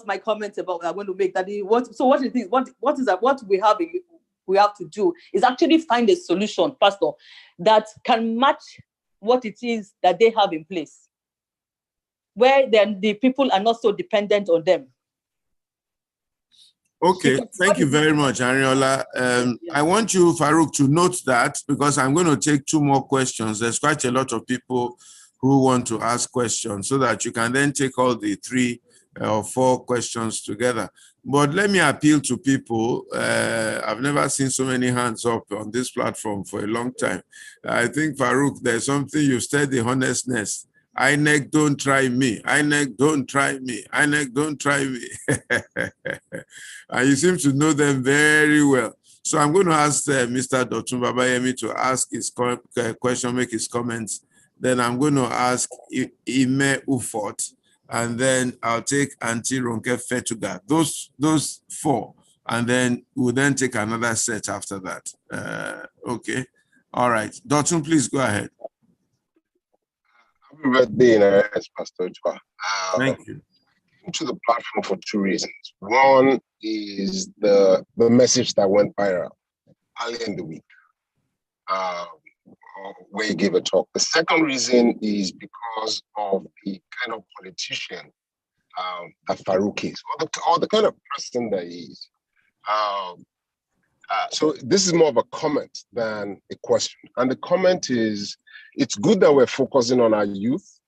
my comment about. I'm going to make that. What we have to do is actually find a solution, Pastor, that can match what it is that they have in place, where then the people are not so dependent on them. Okay, thank you very much, Ariola. I want you, Faruq, to note that, because I'm going to take 2 more questions. There's quite a lot of people who want to ask questions, so that you can then take all the 3 or 4 questions together. But let me appeal to people. I've never seen so many hands up on this platform for a long time. I think, Faruq, there's something you said, the honestness. INEC, don't try me. INEC, don't try me. INEC, don't try me. And you seem to know them very well. So I'm going to ask Mr. Dotun Babayemi to ask his question, make his comments. Then I'm going to ask Ime Ufot, and then I'll take Auntie Ronke Fetuga. Those 4, and then we'll then take another set after that. Okay. All right. Dotun, please go ahead. Happy birthday in advance, Pastor Ituah. Thank you. To the platform for 2 reasons. One is the message that went viral early in the week, where you gave a talk. The second reason is because of the kind of politician that Faruq is, or the kind of person that he is. So this is more of a comment than a question. And the comment is, it's good that we're focusing on our youth,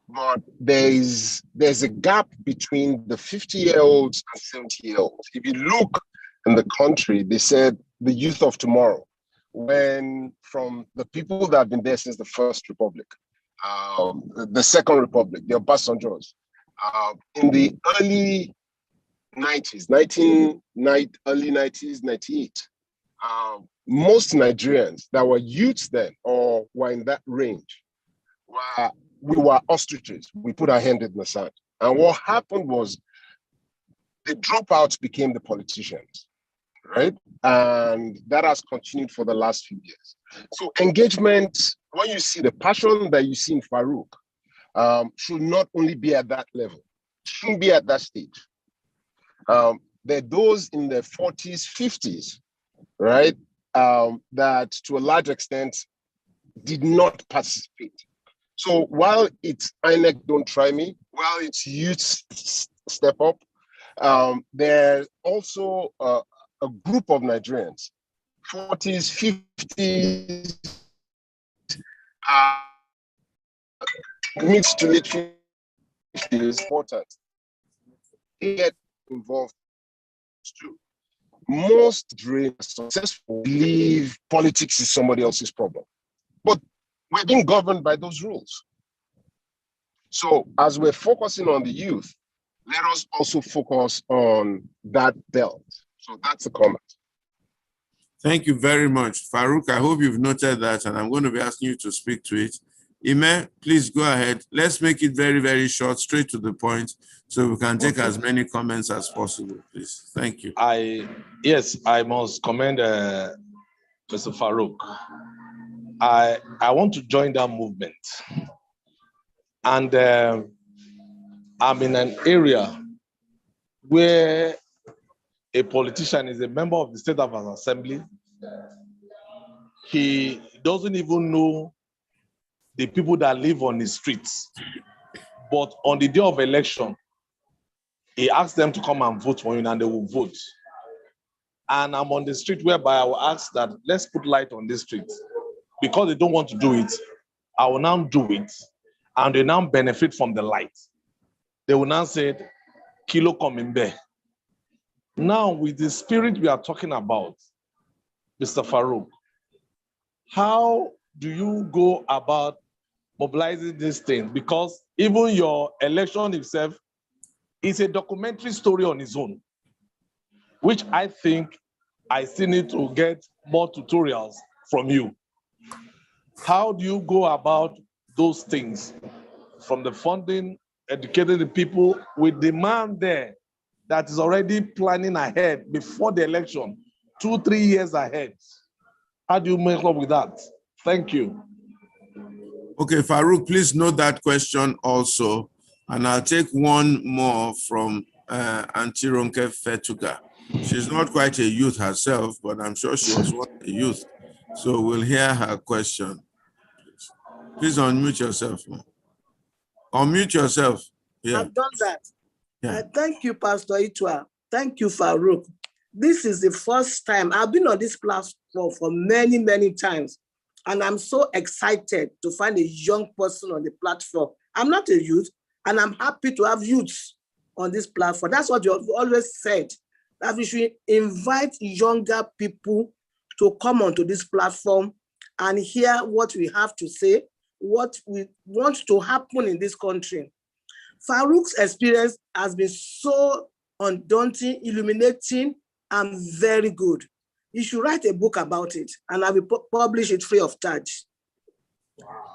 but there's a gap between the 50-year-olds and 70-year-olds. If you look in the country, they said the youth of tomorrow, when from the people that have been there since the First Republic, the Second Republic, the Obasanjos, in the early 90s, early 90s, 98, most Nigerians that were youths then or were in that range, we were ostriches. We put our hand in the sand. And what happened was the dropouts became the politicians, right? And that has continued for the last few years. So engagement, when you see the passion that you see in Faruq, should not only be at that level, shouldn't be at that stage. There are those in their 40s, 50s, right? That to a large extent did not participate. So while it's INEC don't try me, while it's youth step up, there's also a group of Nigerians, 40s, 50s, mid to late 50s is important. They get involved too. Most dreams successful believe politics is somebody else's problem. But we're being governed by those rules. So as we're focusing on the youth, let us also focus on that belt. So that's a comment. Thank you very much. Faruq, I hope you've noted that, and I'm going to be asking you to speak to it. Ime, please go ahead. Let's make it very, very short, straight to the point, so we can take as many comments as possible, please. Thank you. Yes, I must commend Mr. Faruq. I want to join that movement. And I'm in an area where a politician is a member of the State House of Assembly. he doesn't even know the people that live on the streets. But on the day of election, he asked them to come and vote for him, and they will vote. And I'm on the street whereby I will ask that, let's put light on this street. Because they don't want to do it, I will now do it, and they now benefit from the light. They will now say, Kilo Komimbe. Now, with the spirit we are talking about, Mr. Faruq, how do you go about mobilizing these things? Because even your election itself is a documentary story on its own, which I think I still need to get more tutorials from you. How do you go about those things, from the funding, educating the people, with the man there that is already planning ahead before the election, 2-3 years ahead? How do you make up with that? Thank you. Okay, Faruq, please note that question also. And I'll take one more from Auntie Ronke Fetuga. She's not quite a youth herself, but I'm sure she was once a youth. So we'll hear her question. Please unmute yourself. Unmute yourself. Yeah. I've done that. Yeah. Thank you, Pastor Ituah. Thank you, Faruq. This is the first time I've been on this platform for many, many times. And I'm so excited to find a young person on the platform. I'm not a youth, and I'm happy to have youths on this platform. That's what you've always said, that we should invite younger people to come onto this platform and hear what we have to say, what we want to happen in this country. Faruq's experience has been so undaunting, illuminating, and very good. You should write a book about it, and I will publish it free of charge.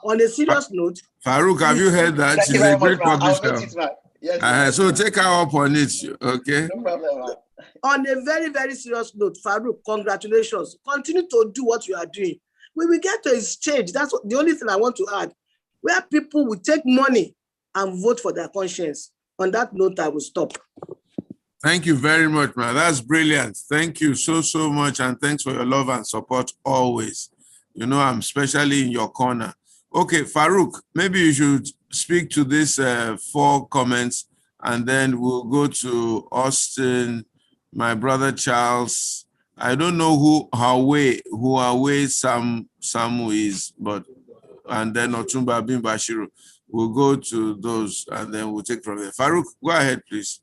On a serious note, Faruq, have you heard that? She's a great publisher. Yes, so take her up on it, okay? No problem. On a very, very serious note, Faruq, congratulations. Continue to do what you are doing. We will get to a stage, that's the only thing I want to add, where people will take money and vote for their conscience. On that note, I will stop. Thank you very much, man. That's brilliant. Thank you so much, and thanks for your love and support always. You know, I'm especially in your corner. Okay, Faruq, maybe you should speak to these 4 comments, and then we'll go to Austin, my brother Charles. I don't know who Huawei Samu is, but, and then Otumba Bin Bashiru. We'll go to those, and then we'll take from there. Faruq, go ahead, please.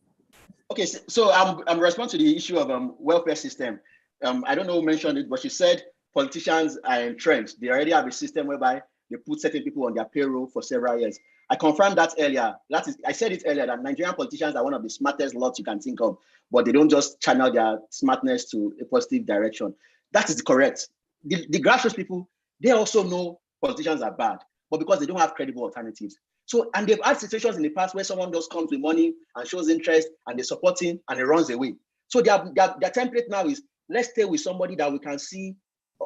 Okay, so I'm responding to the issue of welfare system. I don't know who mentioned it, but she said politicians are entrenched. They already have a system whereby they put certain people on their payroll for several years. I confirmed that earlier. I said it earlier that Nigerian politicians are one of the smartest lots you can think of, but they don't just channel their smartness to a positive direction. That is correct. The grassroots people, they also know politicians are bad, but because they don't have credible alternatives. So, and they've had situations in the past where someone just comes with money and shows interest and they support him and he runs away. So their template now is, let's stay with somebody that we can see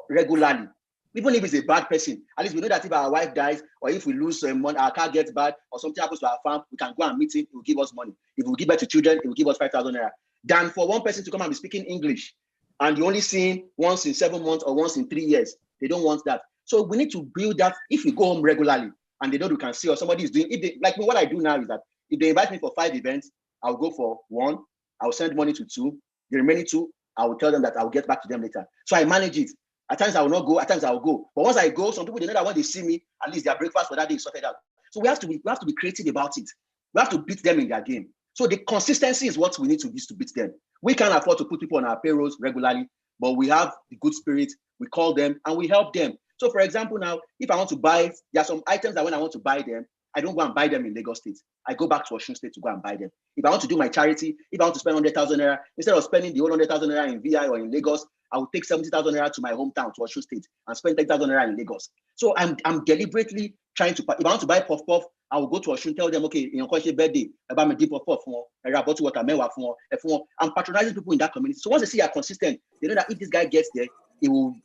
regularly. Even if it's a bad person, at least we know that if our wife dies or if we lose money, our car gets bad or something happens to our farm, we can go and meet him, he will give us money. If we give birth to children, he will give us 5,000 naira. Than for one person to come and be speaking English and you only see him once in 7 months or once in 3 years. They don't want that. So we need to build that. If we go home regularly and they know we can see or somebody is doing, like what I do now is that if they invite me for 5 events, I'll go for 1, I'll send money to 2, the remaining 2, I will tell them that I'll get back to them later. So I manage it. At times I will not go, at times I will go. But once I go, some people, they know that when they see me, at least their breakfast for that day is sorted out. So we have to be creative about it. We have to beat them in their game. So the consistency is what we need to use to beat them. We can't afford to put people on our payrolls regularly, but we have the good spirit. We call them and we help them. So for example, now, if I want to buy, there are some items that when I want to buy them, I don't go and buy them in Lagos State. I go back to Osun State to go and buy them. If I want to do my charity, if I want to spend 100,000 naira, instead of spending the whole 100,000 naira in VI or in Lagos, I will take 70,000 naira to my hometown, to Osun State, and spend 10,000 naira in Lagos. So I'm deliberately trying to, if I want to buy puff puff, I will go to Osun, tell them, okay, in your country birthday, about my deep puff puff, I'm patronizing people in that community. So once they see you're consistent, they know that if this guy gets there, it will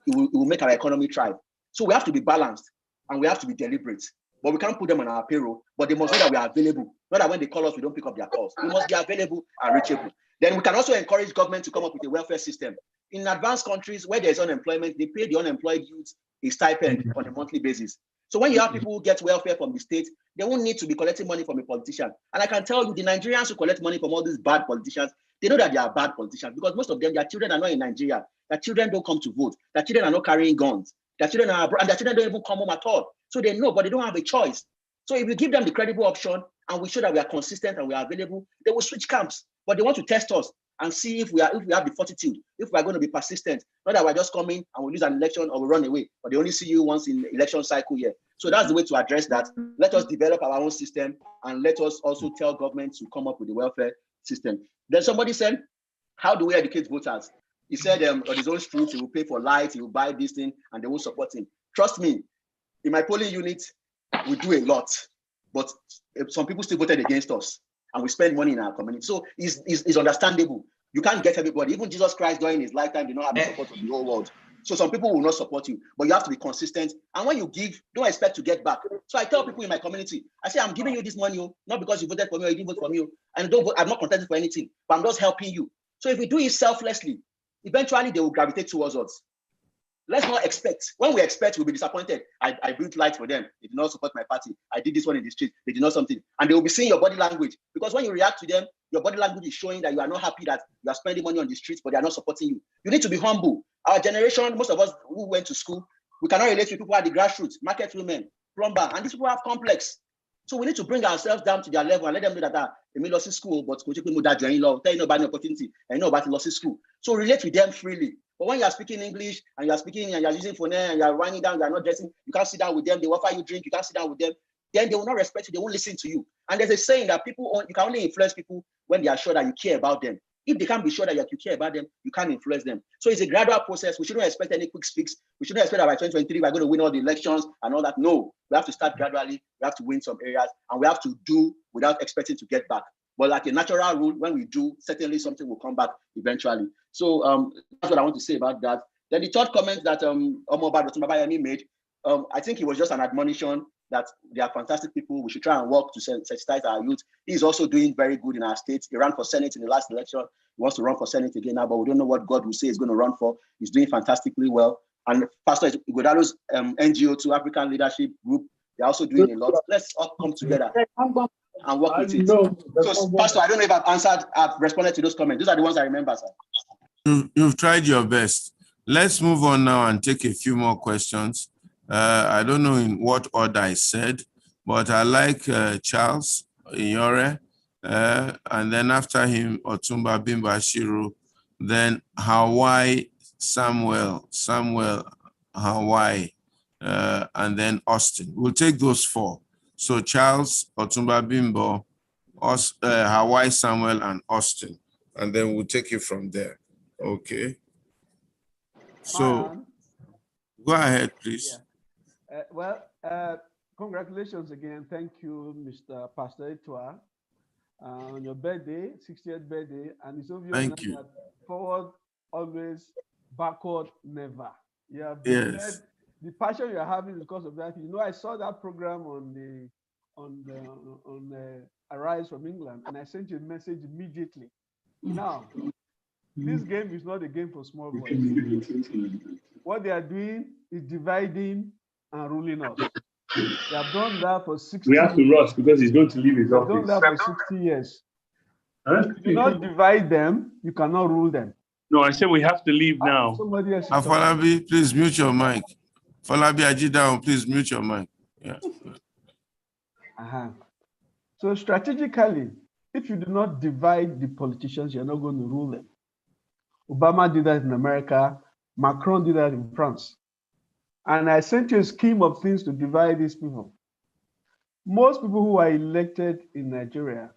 make our economy thrive. So we have to be balanced and we have to be deliberate. But we can't put them on our payroll, but they must know that we are available. Not that when they call us, we don't pick up their calls. We must be available and reachable. Then we can also encourage government to come up with a welfare system. In advanced countries where there's unemployment, they pay the unemployed youths a stipend on a monthly basis. So when you have people who get welfare from the state, they won't need to be collecting money from a politician. And I can tell you, the Nigerians who collect money from all these bad politicians, they know that they are bad politicians because most of them, their children are not in Nigeria. Their children don't come to vote. Their children are not carrying guns. Their children are abroad, and their children don't even come home at all. So they know, but they don't have a choice. So if you give them the credible option and we show that we are consistent and we are available, they will switch camps. But they want to test us and see if we have the fortitude, if we are going to be persistent. Not that we're just coming and we lose an election or we run away, but they only see you once in the election cycle here. So that's the way to address that. Let us develop our own system and let us also tell government to come up with the welfare system. Then somebody said, how do we educate voters? He said on his own street, he will pay for light, he will buy this thing, and they will support him. Trust me, in my polling unit, we do a lot, but some people still voted against us, and we spend money in our community. So it's understandable. You can't get everybody. Even Jesus Christ during his lifetime did not have the support of the whole world. So some people will not support you, but you have to be consistent. And when you give, don't expect to get back. So I tell people in my community, I say, I'm giving you this money, not because you voted for me or you didn't vote for me, and don't vote, I'm not contesting for anything, but I'm just helping you. So if we do it selflessly, eventually they will gravitate towards us. Let's not expect. When we expect, we'll be disappointed. I built lights for them. They did not support my party. I did this one in the street. They did not something. And they will be seeing your body language. Because when you react to them, your body language is showing that you are not happy that you are spending money on the streets, but they are not supporting you. You need to be humble. Our generation, most of us who went to school, we cannot relate to people at the grassroots, market women, plumber, and these people have complex. So we need to bring ourselves down to their level and let them know that they may lose school, but tell you about the opportunity, and know about the loss school. So relate with them freely. But when you are speaking English and you are speaking and you are using phone and you are running down, you are not dressing, you can't sit down with them, they offer you drink, you can't sit down with them, then they will not respect you, they won't listen to you. And there's a saying that you can only influence people when they are sure that you care about them. If they can't be sure that you care about them, you can't influence them. So it's a gradual process. We shouldn't expect any quick fix. We shouldn't expect that by 2023 we're going to win all the elections and all that. No, we have to start gradually. We have to win some areas, and we have to do without expecting to get back. But like a natural rule, when we do, certainly something will come back eventually. So that's what I want to say about that. Then the third comment that Omoba Dotumbabayami made, I think it was just an admonition that they are fantastic people. We should try and work to sensitize our youth. He's also doing very good in our state. He ran for Senate in the last election. He wants to run for Senate again now, but we don't know what God will say he's going to run for. He's doing fantastically well. And Pastor Ighodalo's NGO to African Leadership Group, they're also doing a lot. Let's all come together and work with it. So, Pastor, I don't know if I've responded to those comments. Those are the ones I remember, sir. You've tried your best. Let's move on now and take a few more questions. I don't know in what order I said, but I like Charles Inyore, and then after him, Otumba Bimbashiru, then Hawaii Samuel Hawaii, and then Austin. We'll take those four. So Charles, Otumba Bimbo, Hawaii Samuel, and Austin, and then we'll take it from there. Okay. So go ahead, please. Yeah. Congratulations again. Thank you, Mr. Pastor Ituah, on your birthday, 60th birthday. And it's obvious that forward always, backward never. You have yes. The passion you are having because of that. You know, I saw that program on Arise from England, and I sent you a message immediately. Now, this game is not a game for small boys. What they are doing is dividing and ruling us. They have done that for 60 years. We have to rush because he's going to leave his office. They've done that for 60 years. Huh? If you do not divide them, you cannot rule them. No, I said we have to leave now. Somebody else. Falabi, please mute your mic. Falabi Ajidaun, please mute your mic. Yeah. So strategically, if you do not divide the politicians, you're not going to rule them. Obama did that in America. Macron did that in France. And I sent you a scheme of things to divide these people. Most people who are elected in Nigeria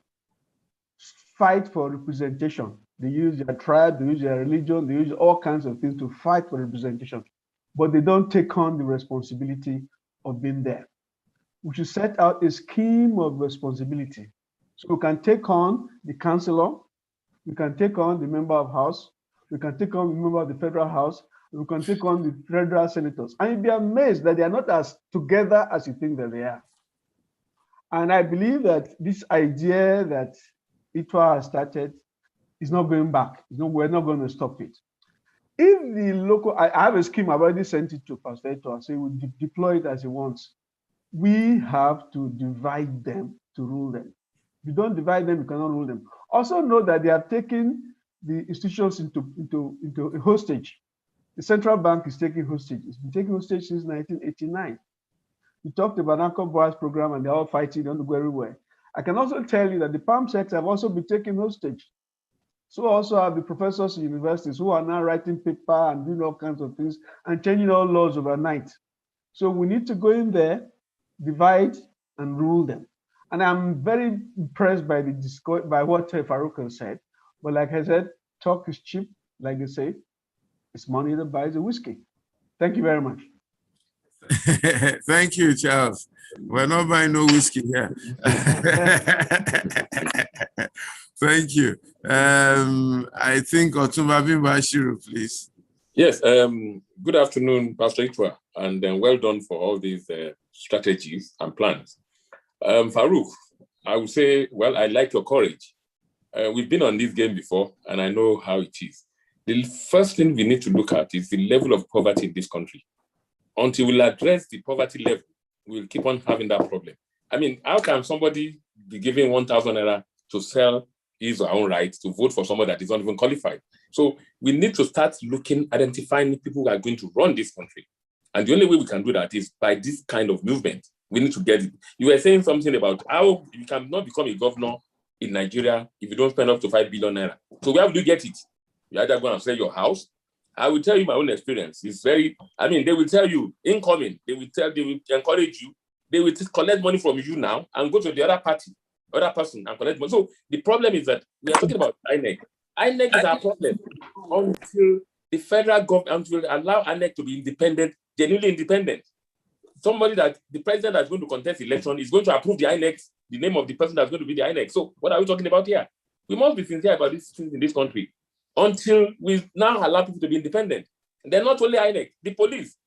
fight for representation. They use their tribe, they use their religion, they use all kinds of things to fight for representation. But they don't take on the responsibility of being there. We should set out a scheme of responsibility. So we can take on the councillor, we can take on the member of House, we can take on the member of the Federal House, we can take on the federal senators. And you'll be amazed that they are not as together as you think that they are. And I believe that this idea that Ituah has started is not going back. We're not going to stop it. If the local, I have a scheme, I've already sent it to Pastor Ituah, so he will deploy it as he wants. We have to divide them to rule them. If you don't divide them, you cannot rule them. Also know that they have taken the institutions into a hostage. The central bank is taking hostage. It's been taking hostage since 1989. We talked about Uncle Boaz program and they're all fighting, they want to go everywhere. I can also tell you that the palm sector have also been taken hostage. So also have the professors in universities who are now writing paper and doing all kinds of things and changing all laws overnight. So we need to go in there, divide and rule them. And I'm very impressed by what Faruq has said. But like I said, talk is cheap, like they say. It's money that buys the whiskey. Thank you very much. Thank you, Charles. We're not buying no whiskey here. Thank you. I think Otumba Bimbashiru, please. Yes, good afternoon, Pastor Ituah, and well done for all these strategies and plans. Faruq, I would say, well, I like your courage. We've been on this game before, and I know how it is. The first thing we need to look at is the level of poverty in this country. Until we'll address the poverty level, we'll keep on having that problem. I mean, how can somebody be given 1,000 naira to sell his or her own rights to vote for someone that is not even qualified? So we need to start identifying people who are going to run this country. And the only way we can do that is by this kind of movement. We need to get it. You were saying something about how you cannot become a governor in Nigeria if you don't spend up to 5 billion naira. So where will you get it? You either go and sell your house. I will tell you my own experience. It's very, I mean, they will tell you incoming, they will encourage you, they will collect money from you now and go to the other person and collect money. So the problem is that we are talking about INEC. INEC is our problem until the federal government will allow INEC to be independent, genuinely independent. Somebody that the president that's going to contest the election is going to approve the INEC, the name of the person that's going to be the INEC. So what are we talking about here? We must be sincere about these things in this country until we now allow people to be independent. They're not only INEC, the police,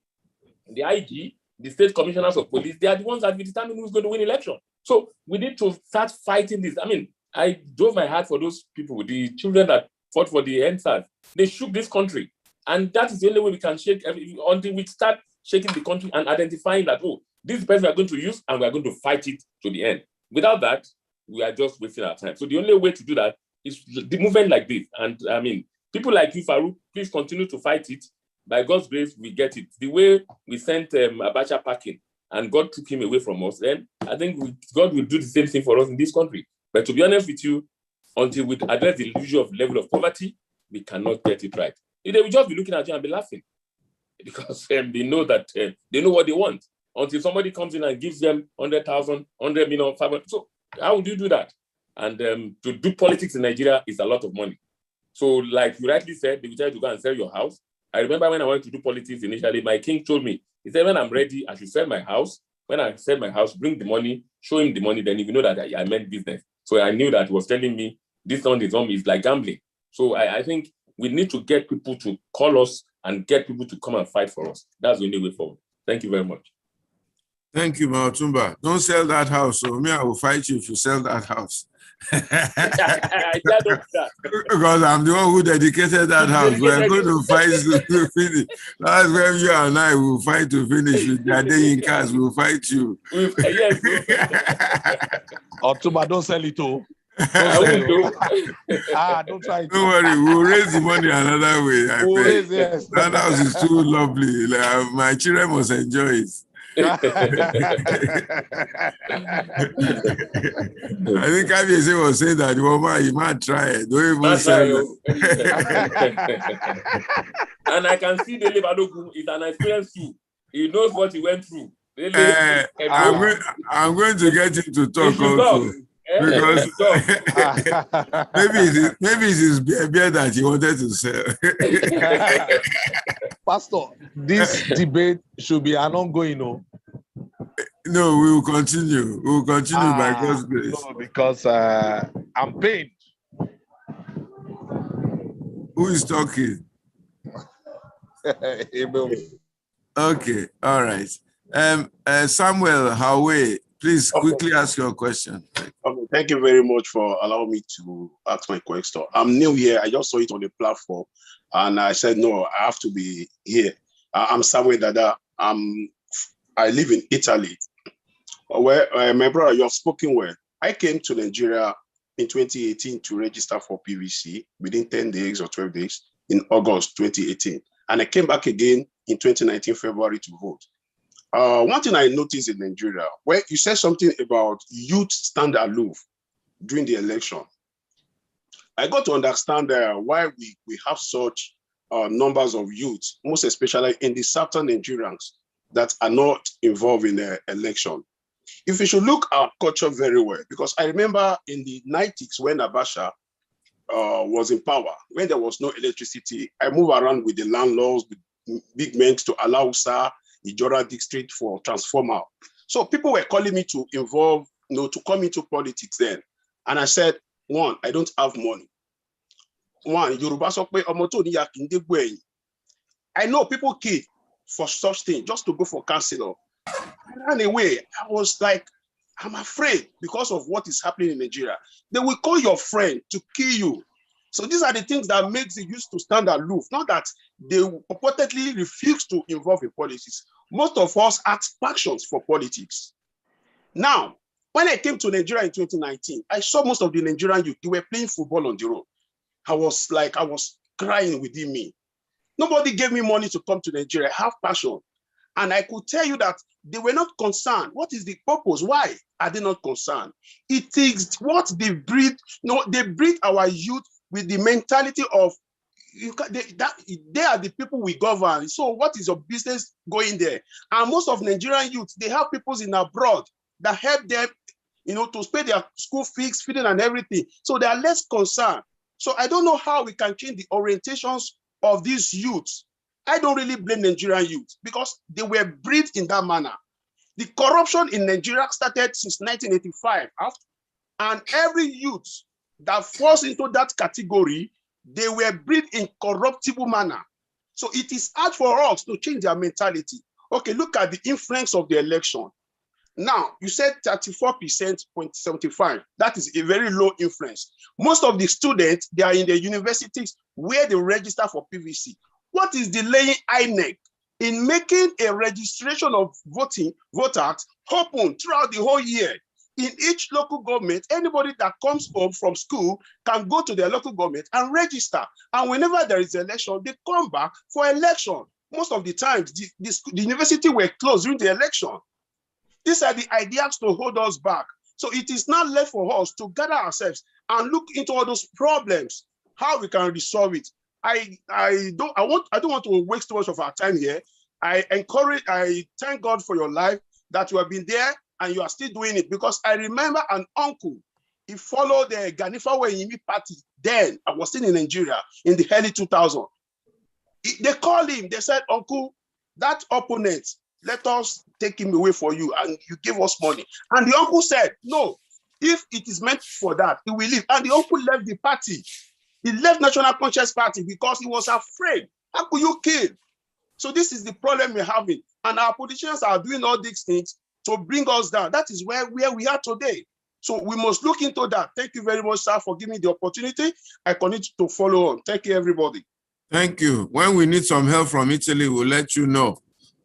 the IG, the state commissioners of police, they are the ones that will determine who's going to win election. So we need to start fighting this. I mean, I drove my heart for those people, the children that fought for the NSAS. They shook this country. And that is the only way we can shake until we start shaking the country and identifying that, oh, this is the person we are going to use and we are going to fight it to the end. Without that, we are just wasting our time. So the only way to do that is the movement like this. And I mean, people like you, Faruq, please continue to fight it. By God's grace, we get it. The way we sent Abacha packing and God took him away from us, then I think God will do the same thing for us in this country. But to be honest with you, until we address the issue of level of poverty, we cannot get it right. They will just be looking at you and be laughing because they know that they know what they want. Until somebody comes in and gives them 100,000, 100 million, 500. So how would you do that? And to do politics in Nigeria is a lot of money. So like you rightly said, they will tell you to go and sell your house. I remember when I went to do politics initially, my king told me, he said, when I'm ready, I should sell my house. When I sell my house, bring the money, show him the money, then he will know that I meant business. So I knew that he was telling me this on his own is like gambling. So I think we need to get people to call us and get people to come and fight for us. That's the only way forward. Thank you very much. Thank you, Otumba. Don't sell that house. So me, I will fight you if you sell that house. Because I'm the one who dedicated that house. We're going to fight to finish. That's when you and I will fight to finish with the day in cars. We'll fight you. Otumba, don't sell it all. Don't try it. Don't worry, we'll raise the money another way. Yes. That house is too lovely. Like, my children must enjoy it. I think Kabiyesi was saying that the woman, you might try it. Don't even sell it. And I can see the Lebadogu is an experienced too. He knows what he went through. I'm going to get him to talk also. Because maybe it's his beer that he wanted to sell. Pastor, this debate should be an ongoing, No, we will continue. We will continue by God's grace. No, because I'm pained. Who is talking? Okay, all right. Samuel Hawe, please quickly ask your question. Thank you very much for allowing me to ask my question. I'm new here. I just saw it on the platform. And I said, no, I have to be here. I'm Samuel Dada. I live in Italy. Where my brother, you have spoken well. I came to Nigeria in 2018 to register for PVC within 10 days or 12 days in August 2018. And I came back again in 2019, February to vote. One thing I noticed in Nigeria, where you said something about youth stand aloof during the election. I got to understand why we have such numbers of youth, most especially in the southern Nigerians that are not involved in the election. If we should look at culture very well, because I remember in the 90s when Abacha was in power, when there was no electricity, I moved around with the landlords, with big men to Alausa, Ijora district for transformer. So people were calling me to involve, to come into politics then. And I said, one, I don't have money. One, Yoruba sokpe omoto ni yakinde gwe. I know people kill for such things, just to go for councillor. I ran away. I was like, I'm afraid because of what is happening in Nigeria. They will call your friend to kill you. So these are the things that makes the youth to stand aloof. Not that they purportedly refuse to involve in politics. Most of us ask passions for politics. Now, when I came to Nigeria in 2019, I saw most of the Nigerian youth, they were playing football on the road. I was crying within me. Nobody gave me money to come to Nigeria. I have passion. And I could tell you that they were not concerned. What is the purpose? Why are they not concerned? It is what they breed. They breed our youth with the mentality of, they are the people we govern. So what is your business going there? And most of Nigerian youth, they have people in abroad that help them, to pay their school fees, feeding and everything. So they are less concerned. So I don't know how we can change the orientations of these youths. I don't really blame Nigerian youth because they were bred in that manner. The corruption in Nigeria started since 1985. And every youth that falls into that category, they were bred in corruptible manner. So it is hard for us to change their mentality. Okay, look at the influence of the election. Now, you said 34.75. That is a very low influence. Most of the students, they are in the universities where they register for PVC. What is delaying INEC in making a registration of voters open throughout the whole year? In each local government, anybody that comes home from school can go to their local government and register. And whenever there is an election, they come back for election. Most of the times, the university were closed during the election. These are the ideas to hold us back. So it is now left for us to gather ourselves and look into all those problems, how we can resolve it. I don't want to waste too much of our time here. I thank God for your life, that you have been there and you are still doing it, because I remember an uncle, he followed the Ganifa Weyimi party. Then I was still in Nigeria in the early 2000s. They called him, they said, uncle, that opponent, let us take him away for you, and you give us money. And the uncle said, no, if it is meant for that, he will leave. And the uncle left the party. He left National Conscious Party because he was afraid. How could you kill? So this is the problem we're having. And our politicians are doing all these things to bring us down. That is where we are today. So we must look into that. Thank you very much, sir, for giving me the opportunity. I continue to follow on. Thank you, everybody. Thank you. When we need some help from Italy, we'll let you know.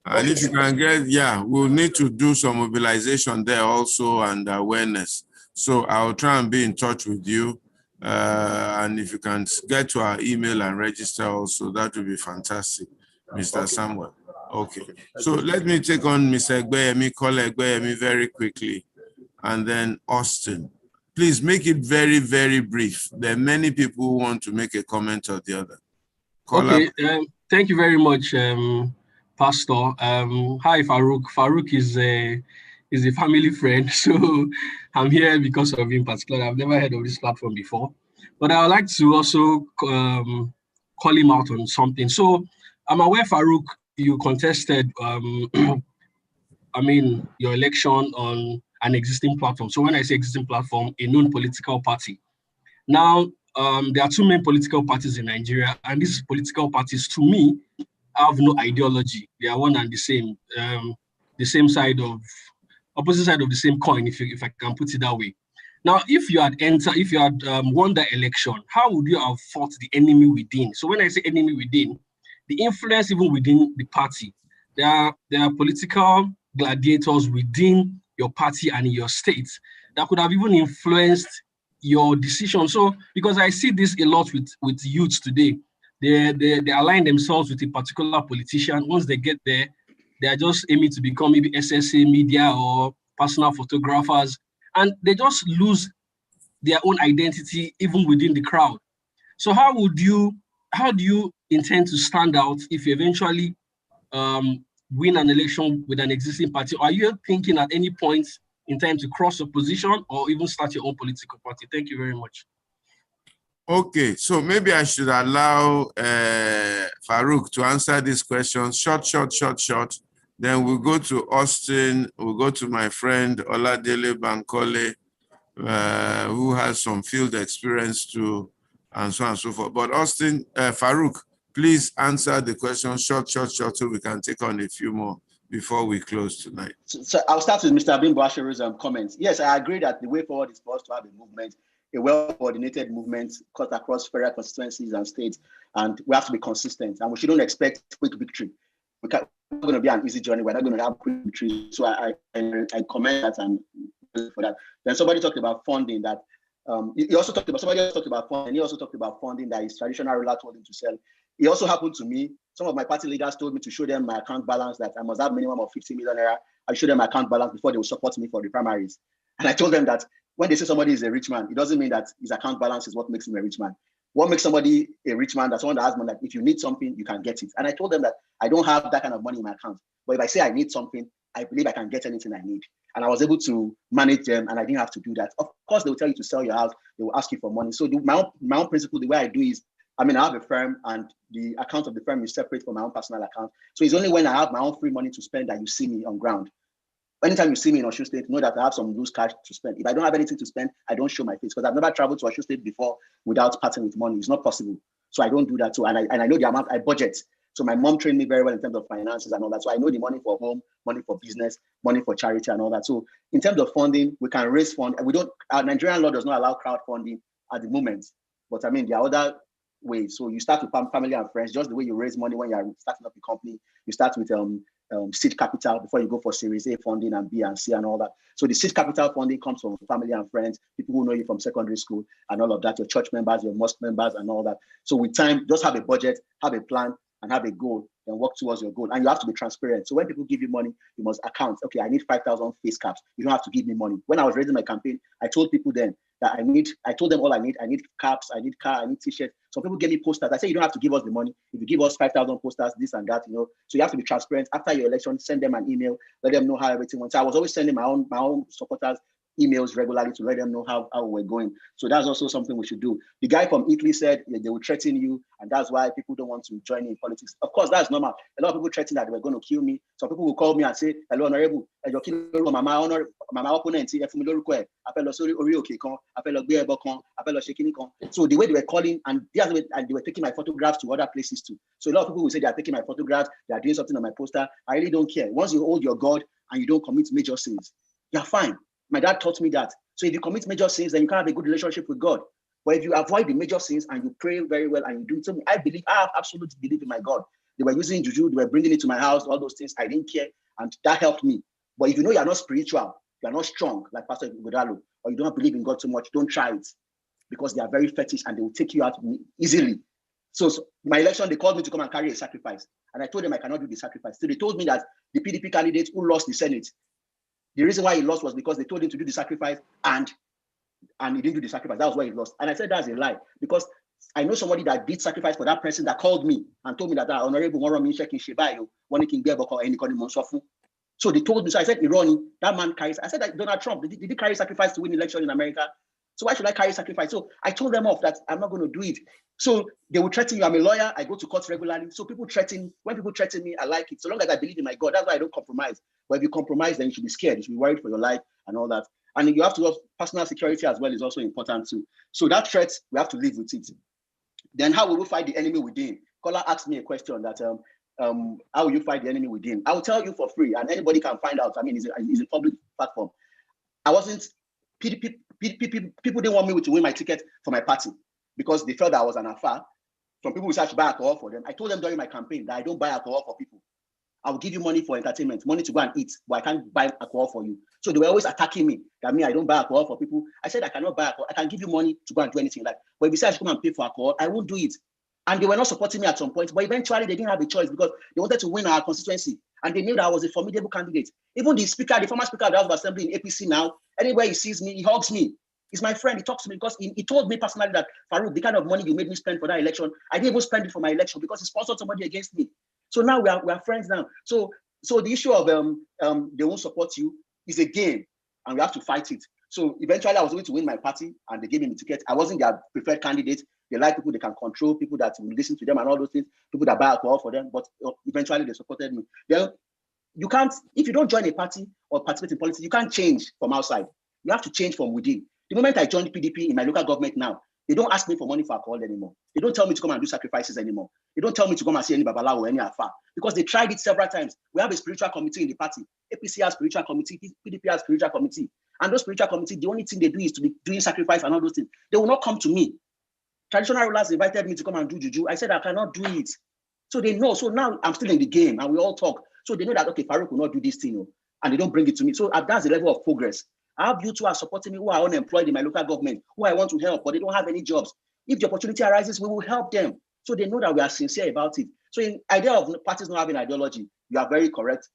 And if you can get, we'll need to do some mobilization there also and awareness. So I'll try and be in touch with you. And if you can get to our email and register also, that would be fantastic, Mr. Samuel. Okay. So let me take on Mr. Egbeyemi, call Egbeyemi very quickly, and then Austin. Please make it very, very brief. There are many people who want to make a comment or the other. Okay, thank you very much, Pastor. Hi, Faruq. Faruq is a family friend, so I'm here because of him particularly. I've never heard of this platform before, but I would like to also call him out on something. So I'm aware, Faruq, you contested, your election on an existing platform. So when I say existing platform, a known political party. Now, there are two main political parties in Nigeria, and these political parties, to me, have no ideology. They are one and the same opposite side of the same coin, if I can put it that way. Now, if you had won the election, how would you have fought the enemy within? So when I say enemy within, the influence even within the party. There are political gladiators within your party and in your state that could have even influenced your decision. So because I see this a lot with youths today, they align themselves with a particular politician. Once they get there, they are just aiming to become maybe SSA media or personal photographers, and they just lose their own identity even within the crowd. So how do you intend to stand out if you eventually win an election with an existing party? Are you thinking at any point in time to cross opposition or even start your own political party? Thank you very much. Okay, so maybe I should allow Faruq to answer this question. Short. Then we'll go to Austin. We'll go to my friend Oladele Bankole, who has some field experience too, and so on and so forth. But Austin, Faruq, please answer the question short, so we can take on a few more before we close tonight. So I'll start with Mr. Bimbo Asheru's comments. Yes, I agree that the way forward is for us to have a movement, a well-coordinated movement cut across federal constituencies and states, and we have to be consistent, and we shouldn't expect quick victory. It's not going to be an easy journey. We're not going to have quick victory. So I commend that and for that. Then somebody talked about funding that. Somebody else talked about funding. He also talked about funding that his traditional ruler told him to sell. It also happened to me. Some of my party leaders told me to show them my account balance, that I must have minimum of 50 million naira. I show them my account balance before they will support me for the primaries. And I told them that when they say somebody is a rich man, it doesn't mean that his account balance is what makes him a rich man. What makes somebody a rich man? That's someone that has money, that if you need something, you can get it. And I told them that I don't have that kind of money in my account. But if I say I need something, I believe I can get anything I need. And I was able to manage them, and I didn't have to do that. Of course, they will tell you to sell your house. They will ask you for money. So my own principle, the way I do is, I have a firm, and the account of the firm is separate from my own personal account. So it's only when I have my own free money to spend that you see me on ground. Anytime you see me in Osun State, know that I have some loose cash to spend. If I don't have anything to spend, I don't show my face, because I've never traveled to Osun State before without parting with money. It's not possible. So I don't do that. So and I know the amount I budget. So my mom trained me very well in terms of finances and all that. So I know the money for home, money for business, money for charity and all that. So in terms of funding, we can raise funds. Our Nigerian law does not allow crowdfunding at the moment. But there are other ways. So you start with family and friends, just the way you raise money when you're starting up a company. You start with seed capital before you go for Series A funding and B and C and all that. So the seed capital funding comes from family and friends, people who know you from secondary school and all of that, your church members, your mosque members and all that. So with time, just have a budget, have a plan, and have a goal, and work towards your goal. And you have to be transparent. So when people give you money, you must account. Okay, I need 5,000 face caps. You don't have to give me money. When I was raising my campaign, I told people then that I told them all I need. I need caps, I need car, I need t-shirts. Some people gave me posters. I said, you don't have to give us the money. If you give us 5,000 posters, this and that, So you have to be transparent. After your election, send them an email, let them know how everything went. So I was always sending my own supporters emails regularly to let them know how we're going. So that's also something we should do. The guy from Italy said they will threaten you, and that's why people don't want to join in politics. Of course, that's normal. A lot of people threaten that they were going to kill me. Some people will call me and say, hello, honorable, mama opponent, so the way they were calling, and they were taking my photographs to other places too. So a lot of people will say they are taking my photographs, they are doing something on my poster. I really don't care. Once you hold your God and you don't commit major sins, you're fine. My dad taught me that. So if you commit major sins, then you can't have a good relationship with God. But if you avoid the major sins and you pray very well and you do something, I have absolute belief in my God. They were using juju, they were bringing it to my house, all those things. I didn't care, and that helped me. But if you know you're not spiritual, you're not strong, like Pastor Ighodalo, or you don't believe in God so much, don't try it, because they are very fetish and they will take you out easily. So my election, they called me to come and carry a sacrifice. And I told them I cannot do the sacrifice. So they told me that the PDP candidate who lost the Senate, the reason why he lost was because they told him to do the sacrifice and he didn't do the sacrifice. That was why he lost. And I said that's a lie, because I know somebody that did sacrifice for that person that called me and told me that honorable so they told me. So I said, Ironi, that man carries. I said that Donald Trump, did he carry sacrifice to win election in America? So why should I carry sacrifice? So I told them off that I'm not going to do it. So they will threaten you. I'm a lawyer. I go to court regularly. So when people threaten me, I like it. So long as I believe in my God, that's why I don't compromise. But if you compromise, then you should be scared. You should be worried for your life and all that. And you have to have personal security as well is also important too. So that threat, we have to live with it. Then how will we fight the enemy within? Kola asked me a question that, how will you fight the enemy within? I will tell you for free, and anybody can find out. It's a public platform. PDP People didn't want me to win my ticket for my party because they felt that I was an affair. Some people decided to buy alcohol for them. I told them during my campaign that I don't buy alcohol for people. I will give you money for entertainment, money to go and eat, but I can't buy alcohol for you. So they were always attacking me. That I don't buy alcohol for people. I said I cannot buy alcohol. I can give you money to go and do anything like. But if you say I should come and pay for alcohol, I won't do it. And they were not supporting me at some point. But eventually they didn't have a choice because they wanted to win our constituency, and they knew that I was a formidable candidate. Even the former speaker of the House of Assembly in APC now, anywhere he sees me, he hugs me. He's my friend. He talks to me because he told me personally that, Faruq, the kind of money you made me spend for that election, I didn't even spend it for my election because he sponsored somebody against me. So now we are friends now. So the issue of they won't support you is a game, and we have to fight it. So eventually I was able to win my party, and they gave me the ticket. I wasn't their preferred candidate. They like people they can control, people that will listen to them and all those things, people that buy alcohol for them, but eventually they supported me. Then you can't, if you don't join a party or participate in politics, you can't change from outside. You have to change from within. The moment I joined PDP in my local government now, they don't ask me for money for alcohol anymore. They don't tell me to come and do sacrifices anymore. They don't tell me to come and see any babalawo or any afa, because they tried it several times. We have a spiritual committee in the party. APC has spiritual committee, PDP has spiritual committee. And those spiritual committee, the only thing they do is to be doing sacrifice and all those things. They will not come to me. Traditional rulers invited me to come and do juju. I said I cannot do it. So they know. So now I'm still in the game and we all talk. So they know that, okay, Faruq will not do this thing, and they don't bring it to me. So that's the level of progress. I have youth who are supporting me, who are unemployed in my local government, who I want to help, but they don't have any jobs. If the opportunity arises, we will help them. So they know that we are sincere about it. So in idea of parties not having ideology, you are very correct.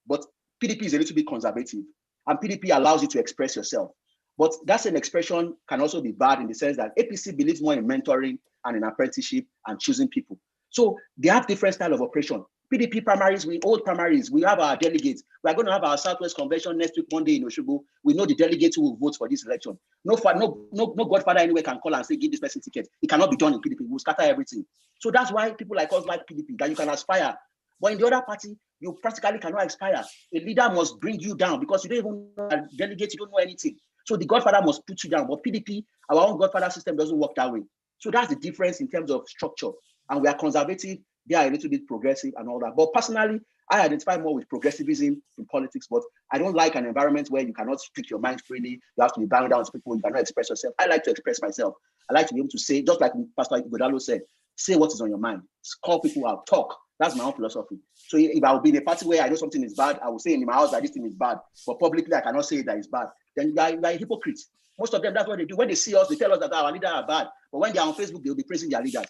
But PDP is a little bit conservative, and PDP allows you to express yourself. But that's an expression can also be bad in the sense that APC believes more in mentoring and in apprenticeship and choosing people. So they have different style of operation. PDP primaries, we hold primaries, we have our delegates. We are going to have our Southwest Convention next week, Monday in Oshobo. We know the delegates who will vote for this election. No godfather anywhere can call and say, give this person ticket. It cannot be done in PDP. We'll scatter everything. So that's why people like us like PDP, that you can aspire. But in the other party, you practically cannot aspire. A leader must bring you down because you don't even know a delegate, you don't know anything. So the godfather must put you down. But PDP, our own godfather system doesn't work that way. So that's the difference in terms of structure. And we are conservative. They are a little bit progressive and all that. But personally, I identify more with progressivism in politics, but I don't like an environment where you cannot speak your mind freely. You have to be bowing down to people. You cannot express yourself. I like to express myself. I like to be able to say, just like Pastor Ighodalo said, say what is on your mind. Call people out, talk. That's my own philosophy. So if I will be in a party where I know something is bad, I will say in my house that this thing is bad, but publicly I cannot say that it's bad. Then you are a hypocrite. Most of them, that's what they do. When they see us, they tell us that our leaders are bad. But when they are on Facebook, they'll be praising their leaders.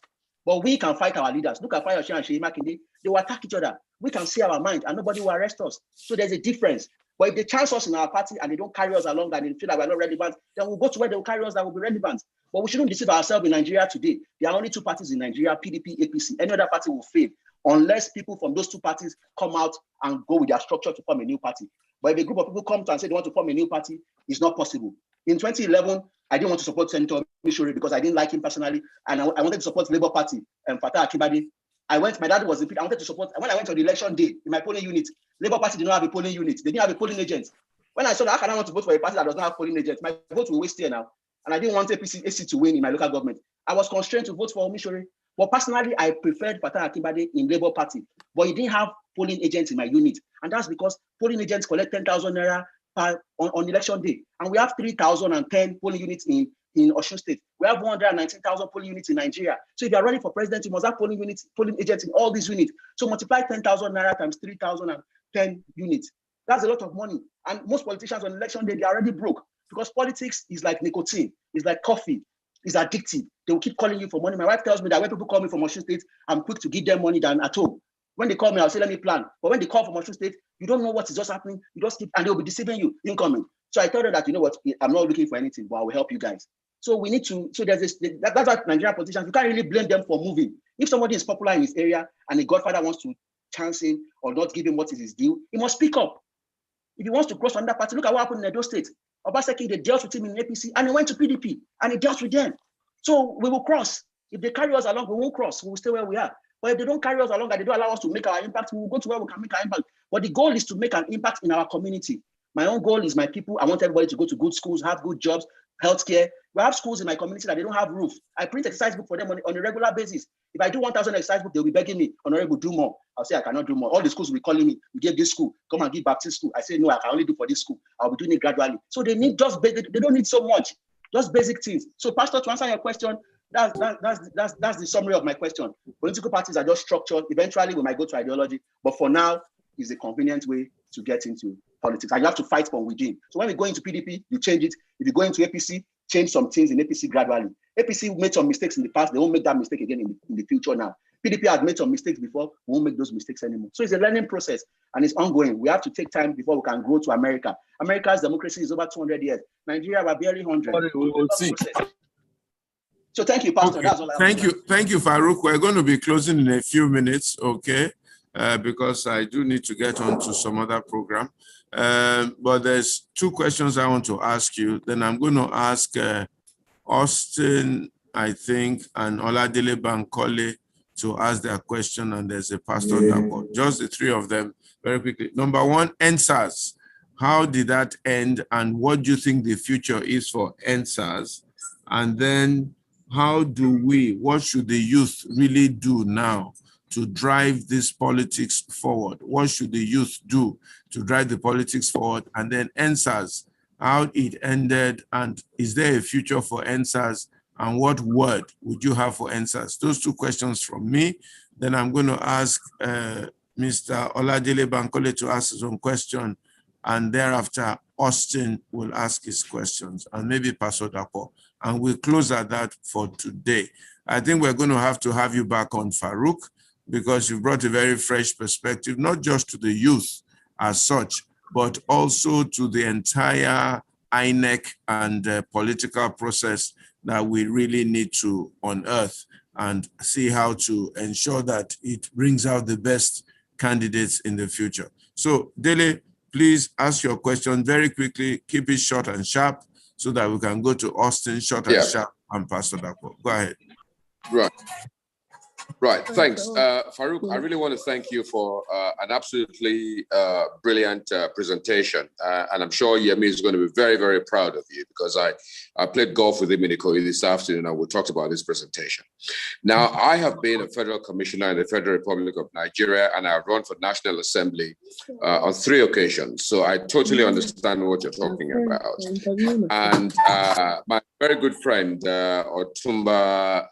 But we can fight our leaders. Look at Fayose and Seyi Makinde. They will attack each other. We can say our mind and nobody will arrest us. So there's a difference. But if they chance us in our party and they don't carry us along and they feel that we're not relevant, then we'll go to where they will carry us that will be relevant. But we shouldn't deceive ourselves in Nigeria today. There are only two parties in Nigeria, PDP, APC. Any other party will fail unless people from those two parties come out and go with their structure to form a new party. But if a group of people come to and say they want to form a new party, it's not possible. In 2011, I didn't want to support Senator Mishori because I didn't like him personally, and I wanted to support Labour Party and Fatai Akibade. My dad was in PDP. I wanted to support. When I went on the election day in my polling unit, Labour Party did not have a polling unit. They didn't have a polling agent. When I saw that, how can I want to vote for a party that does not have polling agents? My vote will waste here now, and I didn't want APC to win in my local government. I was constrained to vote for Mishori. But personally, I preferred Fatai Akibade in Labour Party, but he didn't have polling agents in my unit, and that's because polling agents collect 10,000 naira on election day, and we have 3,010 polling units in Osun State. We have 119,000 polling units in Nigeria. So if you are running for president, you must have polling agents in all these units. So multiply 10,000 naira times 3,010 units. That's a lot of money. And most politicians on election day, they are already broke because politics is like nicotine, it's like coffee, it's addictive. They will keep calling you for money. My wife tells me that when people call me from Osun State, I'm quick to give them money than at home. When they call me, I'll say, let me plan. But when they call from Osun State, you don't know what is just happening. You just keep, and they'll be deceiving you, incoming. So I told her that, you know what, I'm not looking for anything, but I will help you guys. So we need to, so there's this, that's why Nigerian politicians, you can't really blame them for moving. If somebody is popular in his area and a godfather wants to chance him or not give him what is his due, he must speak up. If he wants to cross another party, look at what happened in Edo State. Obaseki, they dealt with him in APC and he went to PDP and he dealt with them. So we will cross. If they carry us along, we won't cross. We will stay where we are. But if they don't carry us along and they don't allow us to make our impact, we will go to where we can make our impact. But the goal is to make an impact in our community. My own goal is my people. I want everybody to go to good schools, have good jobs, healthcare. We have schools in my community that they don't have roof. I print exercise book for them on a regular basis. If I do 1,000 exercise book, they'll be begging me, Honorable, do more. I'll say I cannot do more. All the schools will be calling me. We gave this school, come and give Baptist school. I say no, I can only do for this school. I'll be doing it gradually. So they need just, they don't need so much. Just basic things. So, Pastor, to answer your question, that's the summary of my question. Political parties are just structured. Eventually, we might go to ideology, but for now, it's a convenient way to get into politics. And you have to fight from within. So when we go into PDP, you change it. If you go into APC, change some things in APC gradually. APC made some mistakes in the past. They won't make that mistake again in the future now. PDP had made some mistakes before. We won't make those mistakes anymore. So it's a learning process and it's ongoing. We have to take time before we can grow to America. America's democracy is over 200 years. Nigeria, we're barely 100. We will see. So thank you, Pastor. Okay. That's all I have. Thank you, Faruq. We're going to be closing in a few minutes, okay? Because I do need to get on to some other program. But there's two questions I want to ask you. Then I'm going to ask Austin, I think, and Oladele Bankole to ask their question, and there's a Pastor Dapo. Just the three of them, very quickly. Number one, NSAS. How did that end, and what do you think the future is for NSAS? And then what should the youth really do now to drive this politics forward? What should the youth do to drive the politics forward? And then NSAS, how it ended, and is there a future for NSAS? And what word would you have for NSAS? Those two questions from me. Then I'm going to ask Mr. Oladele Bankole to ask his own question, and thereafter Austin will ask his questions, and maybe Pastor Dapo. And we'll close at that for today. I think we're going to have you back on, Faruq, because you brought a very fresh perspective, not just to the youth as such, but also to the entire INEC and political process that we really need to unearth and see how to ensure that it brings out the best candidates in the future. So, Dele, please ask your question very quickly, keep it short and sharp so that we can go to Austin, short and sharp, and Pastor Dapo. Go ahead. Right, thanks. Faruq, I really want to thank you for an absolutely brilliant presentation. And I'm sure Yemi is going to be very, very proud of you, because I played golf with him in Ikoyi this afternoon and we talked about this presentation. Now, I have been a federal commissioner in the Federal Republic of Nigeria, and I've run for National Assembly on 3 occasions. So I totally understand what you're talking about. And my very good friend, Otumba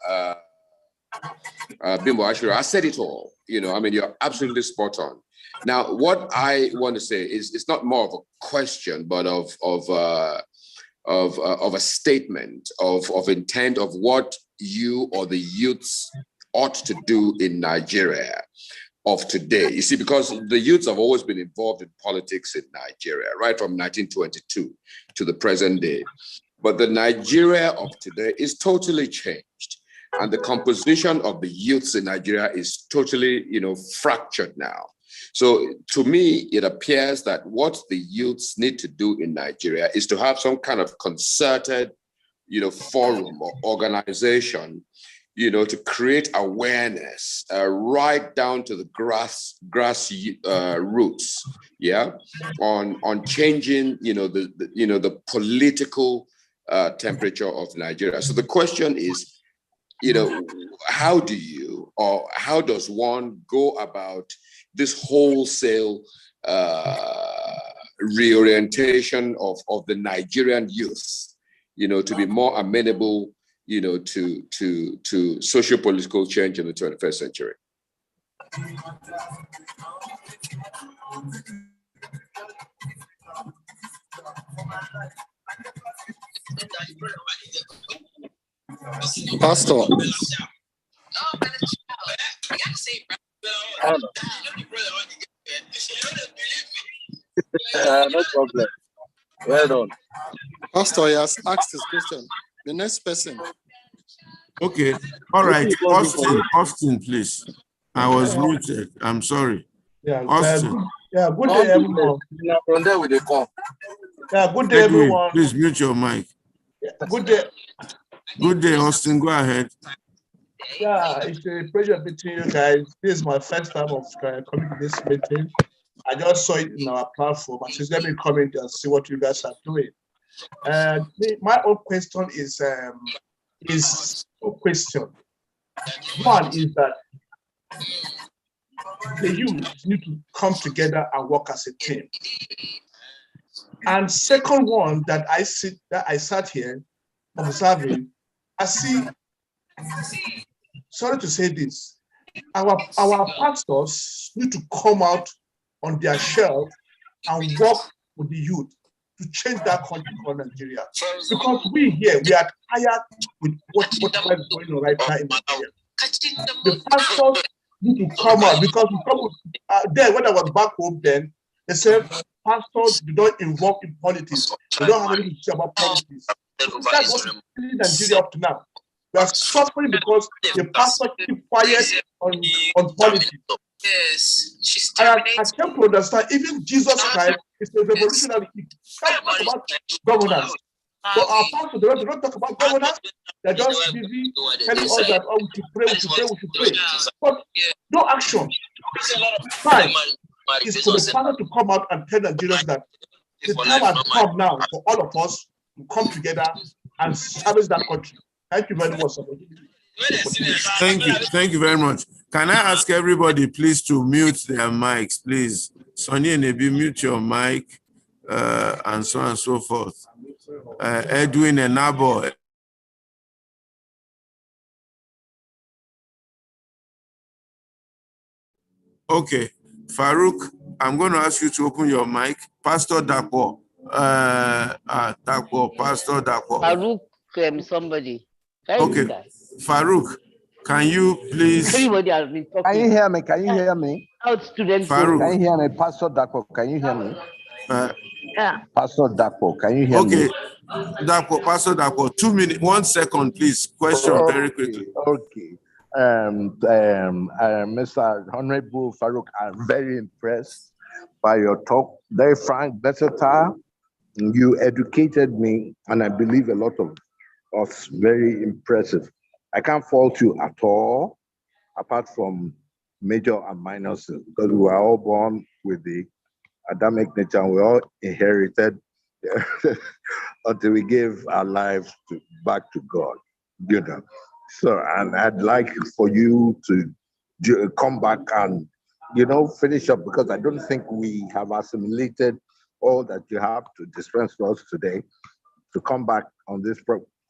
Bimbo Ashura, I said it all. I mean, you're absolutely spot on. Now, what I want to say is, it's not more of a question, but of a statement of intent of what you or the youths ought to do in Nigeria of today. You see, because the youths have always been involved in politics in Nigeria, right from 1922 to the present day. But the Nigeria of today is totally changed. And the composition of the youths in Nigeria is totally, fractured now. So to me, it appears that what the youths need to do in Nigeria is to have some kind of concerted, forum or organization, to create awareness right down to the grass roots, on changing, the political temperature of Nigeria. So the question is, how does one go about this wholesale reorientation of the Nigerian youth, to be more amenable, to socio-political change in the 21st century? Pastor. No problem. Well done. Pastor, he has asked his question. The next person. Okay. All right. Austin, please. I was muted. I'm sorry. Yeah, Austin. Good day, everyone. From there with the call. Yeah, good day, everyone. Please mute your mic. Good day. Good day, Austin. Go ahead. Yeah, it's a pleasure meeting you guys. This is my first time of coming to this meeting. I just saw it in our platform. I said, let me come in and see what you guys are doing. My own question is two questions. One is that the youth need to come together and work as a team. And second one that I sat here observing, I see, sorry to say this, our pastors need to come out on their shelf and work with the youth to change that country called Nigeria. Because we here, we are tired with what is going on right now in Nigeria. The pastors need to come out because then when I was back home then, they said pastors do not involve in politics. They don't have anything to say about politics. That's what's in Nigeria up to now. We are suffering because the pastors keep quiet on politics. Yes, I came to understand even Jesus Christ is a revolutionary. He can't talk about governance. But our pastors do not talk about governance. They're just busy telling us that, oh, we should pray, we should pray, we should pray. But no action. Time is for the pastor to come out and tell Nigerians that the time has come now for all of us to come together and service that country. Thank you very much. Thank you very much. Can I ask everybody please to mute their mics, please? Sonia Nebi, mute your mic, and so on and so forth. Edwin and Nabo. Okay, Faruq, I'm going to ask you to open your mic. Pastor Dapo. Pastor Dapo. Faruq, somebody. Okay, Faruq, can you please? Everybody has been talking. Can you hear me? Can you hear me? Out students. Faruq. Can you hear me? Pastor Dapo, can you hear me? Yeah. Pastor Dapo, can you hear me? Okay, Dapo, Pastor Dapo, 2 minutes, 1 second, please. Question very quickly. Okay. Mr. Honorable Faruq, I'm very impressed by your talk. Very frank, versatile. You educated me, and I believe a lot of us. Very impressive. I can't fault you at all, apart from major and minor sins, because we were all born with the Adamic nature, and we all inherited until we gave our lives back to God. You know. So, and I'd like for you to come back and, finish up, because I don't think we have assimilated all that you have to dispense to us today, to come back on this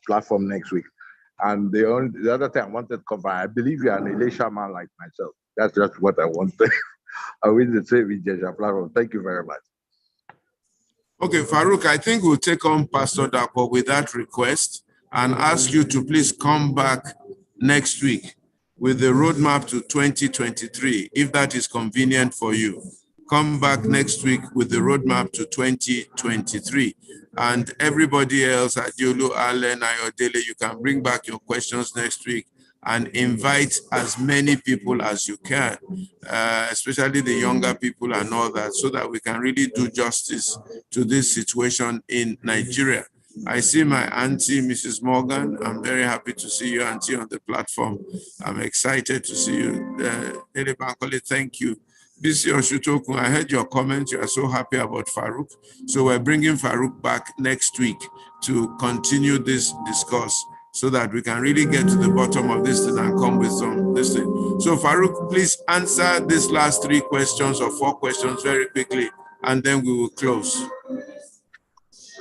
platform next week. And the other thing I wanted to cover, I believe you're an Elisha man like myself. That's just what I wanted. I will say with Jesha platform. Thank you very much. Okay, Faruq, I think we'll take on Pastor Dapo with that request and ask you to please come back next week with the roadmap to 2023, if that is convenient for you. Come back next week with the roadmap to 2023. And everybody else at Yolu, Allen, Ayodele, you can bring back your questions next week and invite as many people as you can, especially the younger people and all that, so that we can really do justice to this situation in Nigeria. I see my auntie, Mrs. Morgan. I'm very happy to see you, auntie, on the platform. I'm excited to see you. Dele Bankole, thank you. Bisi Oshutoku, I heard your comment. You are so happy about Faruq. So we're bringing Faruq back next week to continue this discourse so that we can really get to the bottom of this thing and come with some this thing. So Faruq, please answer these last 3 questions or 4 questions very quickly, and then we will close.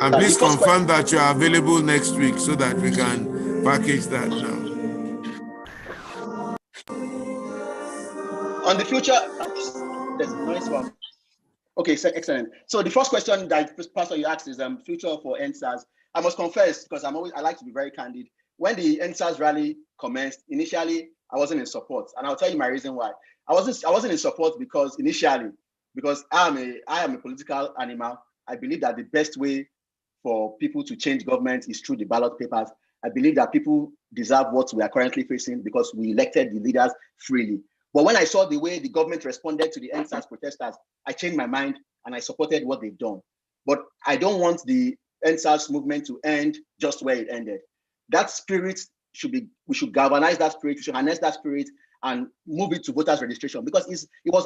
And please confirm that you are available next week so that we can package that now. On the future, there's a nice one. Okay, so excellent. So the first question that Pastor you asked is future for NSAS. I must confess, because I like to be very candid. When the NSAS rally commenced, initially I wasn't in support, and I'll tell you my reason why. I wasn't in support because I am a political animal. I believe that the best way for people to change government is through the ballot papers. I believe that people deserve what we are currently facing because we elected the leaders freely. But when I saw the way the government responded to the NSAS protesters, I changed my mind and I supported what they've done. But I don't want the NSAS movement to end just where it ended. That spirit we should galvanize that spirit, we should harness that spirit and move it to voters registration, because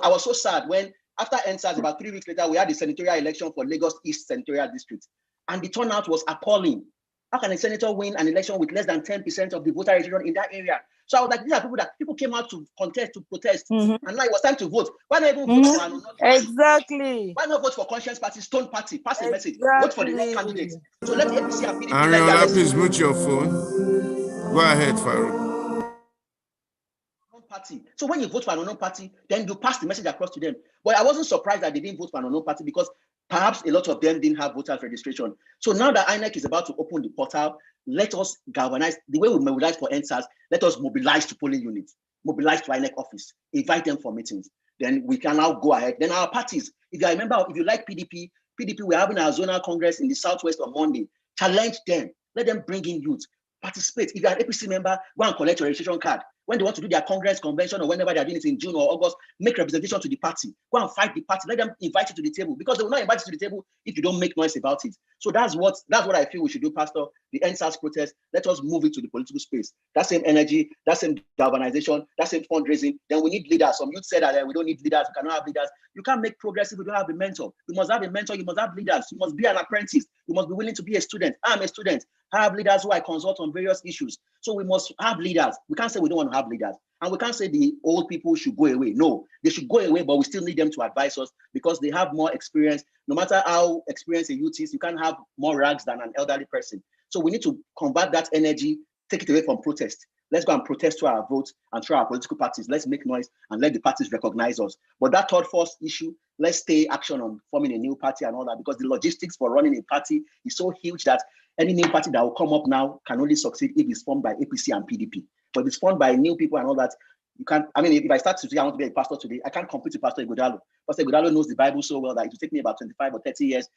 I was so sad when after NSAS, about 3 weeks later, we had the senatorial election for Lagos East Senatorial District. And the turnout was appalling. How can a senator win an election with less than 10% of the voter registration in that area? So I was like, these are people that people came out to contest, to protest, and now it was time to vote. Why not even vote for an unknown party? Exactly. Why not vote for Conscience Party, Stone Party, pass a message, vote for the right candidate. So let APC and PDP Ariola, please mute your phone. Go ahead, Faruq. Party. So when you vote for an unknown party, then you pass the message across to them. But I wasn't surprised that they didn't vote for an unknown party because perhaps a lot of them didn't have voters registration. So now that INEC is about to open the portal, let us galvanize the way we mobilize for NSAS. Let us mobilize to polling units, mobilize to INEC office, invite them for meetings. Then we can now go ahead. Then our parties, if you remember, if you like PDP, we're having our zonal congress in the Southwest on Monday. Challenge them. Let them bring in youth. Participate. If you're an APC member, go and collect your registration card. When they want to do their Congress convention or whenever they're doing it in June or August, make representation to the party. Go and fight the party. Let them invite you to the table because they will not invite you to the table if you don't make noise about it. So that's what I feel we should do, Pastor. The NSAS protest, let us move it to the political space. That same energy, that same galvanization, that same fundraising. Then we need leaders. Some youth said that we don't need leaders. We cannot have leaders. You can't make progress if you don't have a mentor. You must have a mentor. You must have leaders. You must be an apprentice. You must be willing to be a student. I'm a student. I have leaders who I consult on various issues. So we must have leaders. We can't say we don't want to have leaders. And we can't say the old people should go away. No, they should go away, but we still need them to advise us because they have more experience. No matter how experienced a youth is, you can't have more rags than an elderly person. So we need to convert that energy, take it away from protest. Let's go and protest through our votes and through our political parties. Let's make noise and let the parties recognize us. But that third force issue, let's stay action on forming a new party and all that because the logistics for running a party is so huge that any new party that will come up now can only succeed if it's formed by APC and PDP. But if it's formed by new people and all that, you can't. I mean, if I start to say I want to be a pastor today, I can't compete with Pastor Ighodalo. Pastor Ighodalo knows the Bible so well that it will take me about 25 or 30 years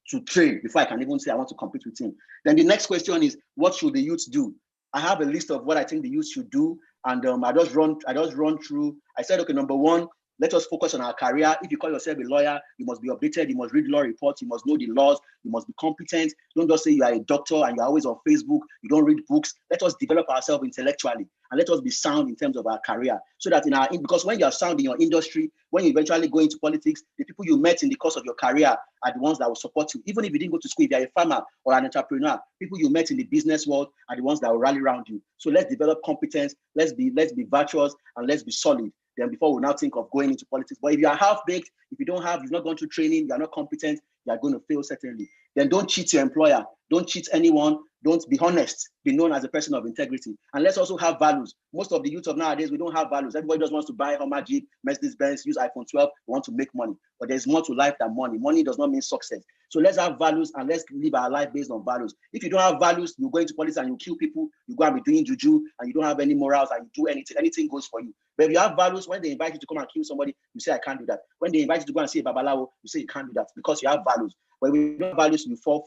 to train before I can even say I want to compete with him. Then the next question is, what should the youth do? I have a list of what I think the youth should do, and I just run through. I said, okay, number one, let us focus on our career. If you call yourself a lawyer, you must be updated. You must read law reports. You must know the laws. You must be competent. Don't just say you are a doctor and you're always on Facebook. You don't read books. Let us develop ourselves intellectually and let us be sound in terms of our career. So that because when you are sound in your industry, when you eventually go into politics, the people you met in the course of your career are the ones that will support you. Even if you didn't go to school, if you're a farmer or an entrepreneur, people you met in the business world are the ones that will rally around you. So let's develop competence. Let's be virtuous and let's be solid. Then before we now think of going into politics. But if you are half-baked, if you've not gone through training, you're not competent, you're going to fail certainly. Then don't cheat your employer. Don't cheat anyone. Don't be honest. Be known as a person of integrity. And let's also have values. Most of the youth of nowadays, we don't have values. Everybody just wants to buy Hummer Jeep, Mercedes-Benz, use iPhone 12. We want to make money. But there's more to life than money. Money does not mean success. So let's have values and let's live our life based on values. If you don't have values, you go into politics and you kill people, you go and be doing juju, and you don't have any morals and you do anything goes for you. But if you have values, when they invite you to come and kill somebody, you say, I can't do that. When they invite you to go and see a babalawo, you say you can't do that because you have values. But if you don't have values, you fall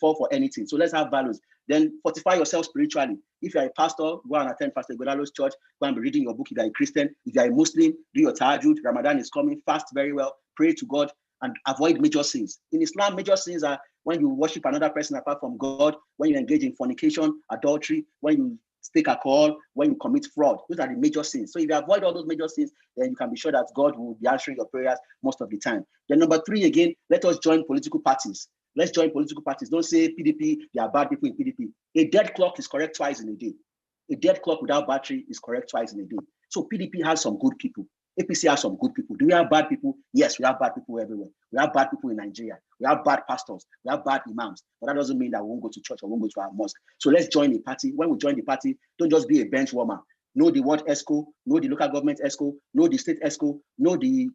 for anything. So let's have values. Then fortify yourself spiritually. If you're a pastor, go and attend Pastor Ighodalo's church. Go and be reading your book. If you're a Christian, if you're a Muslim, do your tahajjud. Ramadan is coming. Fast very well. Pray to God and avoid major sins. In Islam, major sins are when you worship another person apart from God, when you engage in fornication, adultery, when you take alcohol, when you commit fraud. Those are the major sins. So if you avoid all those major sins, then you can be sure that God will be answering your prayers most of the time. Then number three, again, let us join political parties. Let's join political parties. Don't say PDP, there are bad people in PDP. A dead clock is correct twice in a day. A dead clock without battery is correct twice in a day. So PDP has some good people. APC has some good people. Do we have bad people? Yes, we have bad people everywhere. We have bad people in Nigeria. We have bad pastors. We have bad imams. But that doesn't mean that we won't go to church or won't go to our mosque. So let's join a party. When we join the party, don't just be a bench warmer. Know the ward ESCO, know the local government ESCO, know the state ESCO, know the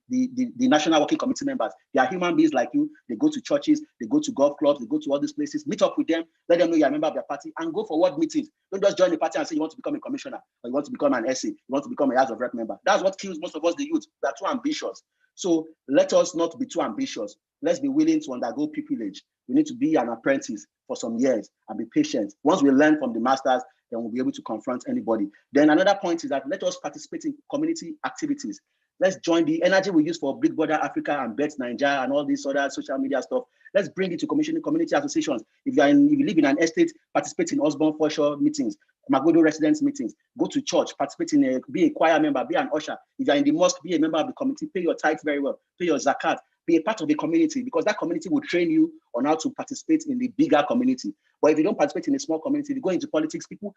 National Working Committee members. They are human beings like you. They go to churches, they go to golf clubs, they go to all these places. Meet up with them, let them know you're a member of their party, and go for ward meetings. Don't just join the party and say you want to become a commissioner, or you want to become an SA, you want to become a House of Rep member. That's what kills most of us, the youth. We are too ambitious. So let us not be too ambitious. Let's be willing to undergo pupillage. We need to be an apprentice for some years and be patient. Once we learn from the masters, then we'll be able to confront anybody. Then another point is that let us participate in community activities. Let's join the energy we use for Big Brother Africa and Bet Nigeria and all these other social media stuff. Let's bring it to community associations. If you live in an estate, participate in Osborne Foreshore meetings, Magodo residence meetings, go to church, participate in be a choir member, be an usher. If you're in the mosque, be a member of the community, pay your tithe very well, pay your zakat, be a part of the community, because that community will train you on on how to participate in the bigger community. But if you don't participate in a small community, if you go into politics, people,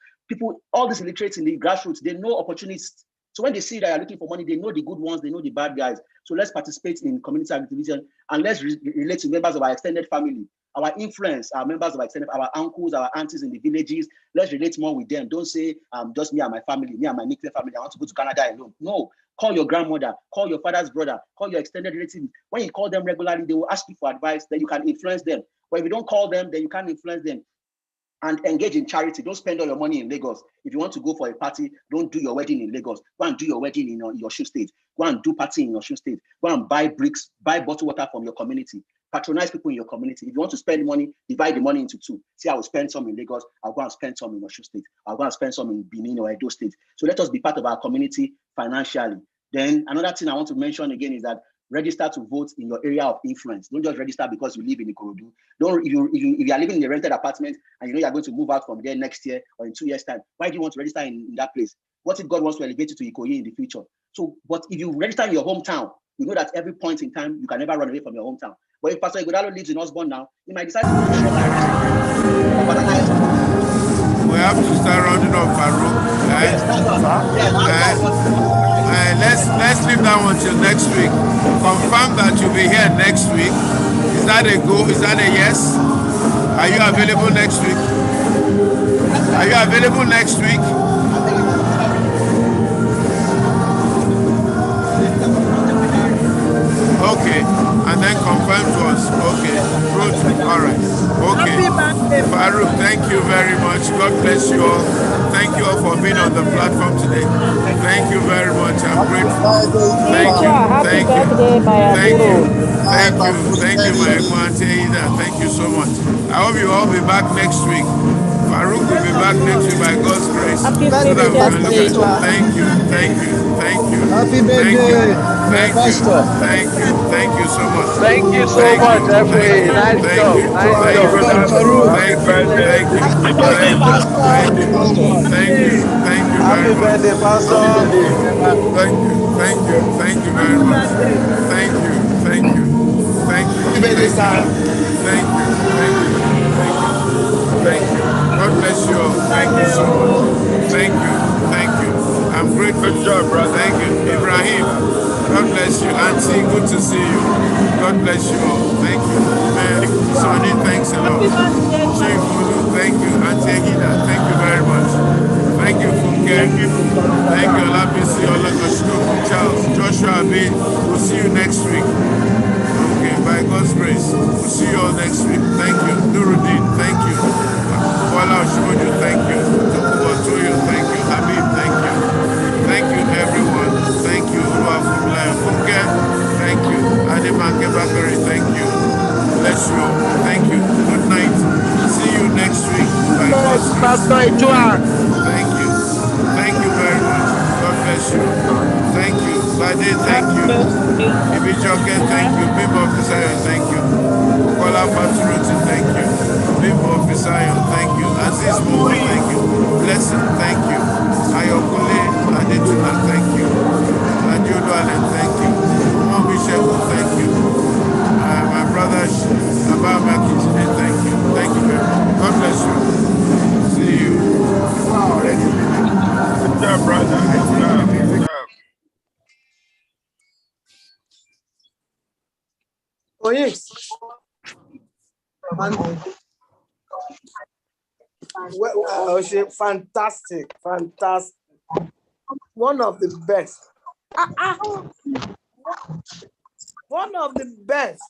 all these illiterates in the grassroots, they know opportunists. So when they see that you're looking for money, they know the good ones, they know the bad guys. So let's participate in community activism and let's relate to members of our extended family, our influence, our members of our extended, our uncles, our aunties in the villages. Let's relate more with them. Don't say, just me and my family, me and my nuclear family, I want to go to Canada alone. No, call your grandmother, call your father's brother, call your extended relatives. When you call them regularly, they will ask you for advice, then you can influence them. But if you don't call them, then you can't influence them. And engage in charity. Don't spend all your money in Lagos. If you want to go for a party, don't do your wedding in Lagos. Go and do your wedding in your Osun State. Go and do party in your Osun State. Go and buy bricks, buy bottled water from your community. Patronize people in your community. If you want to spend money, divide the money into two. See, I will spend some in Lagos. I'll go and spend some in Osun State. I'll go and spend some in Benin or Edo State. So let us be part of our community financially. Then another thing I want to mention again is that register to vote in your area of influence. Don't just register because you live in Ikorodu. Don't, if you are living in a rented apartment and you know you're going to move out from there next year or in 2 years' time, why do you want to register in that place? What if God wants to elevate you to Ikoyi in the future? So, but if you register in your hometown, you know that every point in time, you can never run away from your hometown. But if Pastor Ighodalo lives in Osborne now, he might decide to go to We have to start rounding up, Faruq. Let's leave that one till next week. Confirm that you'll be here next week. Is that a go? Is that a yes? Are you available next week? Are you available next week? Okay, and then confirm to us. Okay, good. All right. Okay. Faruq, thank you very much. God bless you all. Thank you all for being on the platform today. Thank you very much. I'm grateful. Thank you. Thank you. Thank you. Thank you. Thank you, my Auntie. Thank you so much. I hope you all be back next week. Faruq will be back next week by God's grace. Happy birthday, Pastor. Thank you. Thank you. Thank you. Happy birthday, Thank you. Thank you. Thank you so much. Thank you so much, everybody. Nice job. Nice job. Thank you. Thank you. Thank you. Thank you. Thank you very much. Happy birthday, Pastor. Thank you. Thank you. Thank you very much. Thank you. Thank you. Thank you. Happy birthday, sir. Thank you. Thank you. Thank you. Thank you. God bless you all. Thank you so much. Thank you. Thank you. I'm grateful. Good job, brother. Thank you. Ibrahim, God bless you. Auntie, good to see you. God bless you all. Thank you. Sonny, thanks a lot. Chief Mulu, thank you. Auntie Agida, thank you very much. Thank you, Funke. Thank you, Olabisi, Olagoshko, Charles, Joshua Abid. We'll see you next week. Okay, by God's grace. We'll see you all next week. Thank you. Nuruddin, thank you. Wala Oshoju, thank you. Tukubo Toyo, thank you. Habib, thank you. Thank you, everyone. Thank you. Uluwa Funke, thank you. Ademanke Bakari, thank you. Bless you all. Thank you. Good night. See you next week. By God's grace. Pastor Ituah. Thank you. Thank you very much. God bless you. Thank you. Bade, thank you. Ibijoke, thank you. Bimbo Fisayo, thank you. Kola Faturuti, thank you. Bimbo Fisayo, thank you. Aziz Momo, thank you. Blessing, thank you. Ayokule Adetuna, thank you. Ajodo Allen, thank you. Momo Sheku, thank you. My brother Ababa Kitchen, thank you. Thank you very much. God bless you. See you. Good job, brother. Good job. Good job. Oh, yes. Fantastic, fantastic. One of the best. One of the best.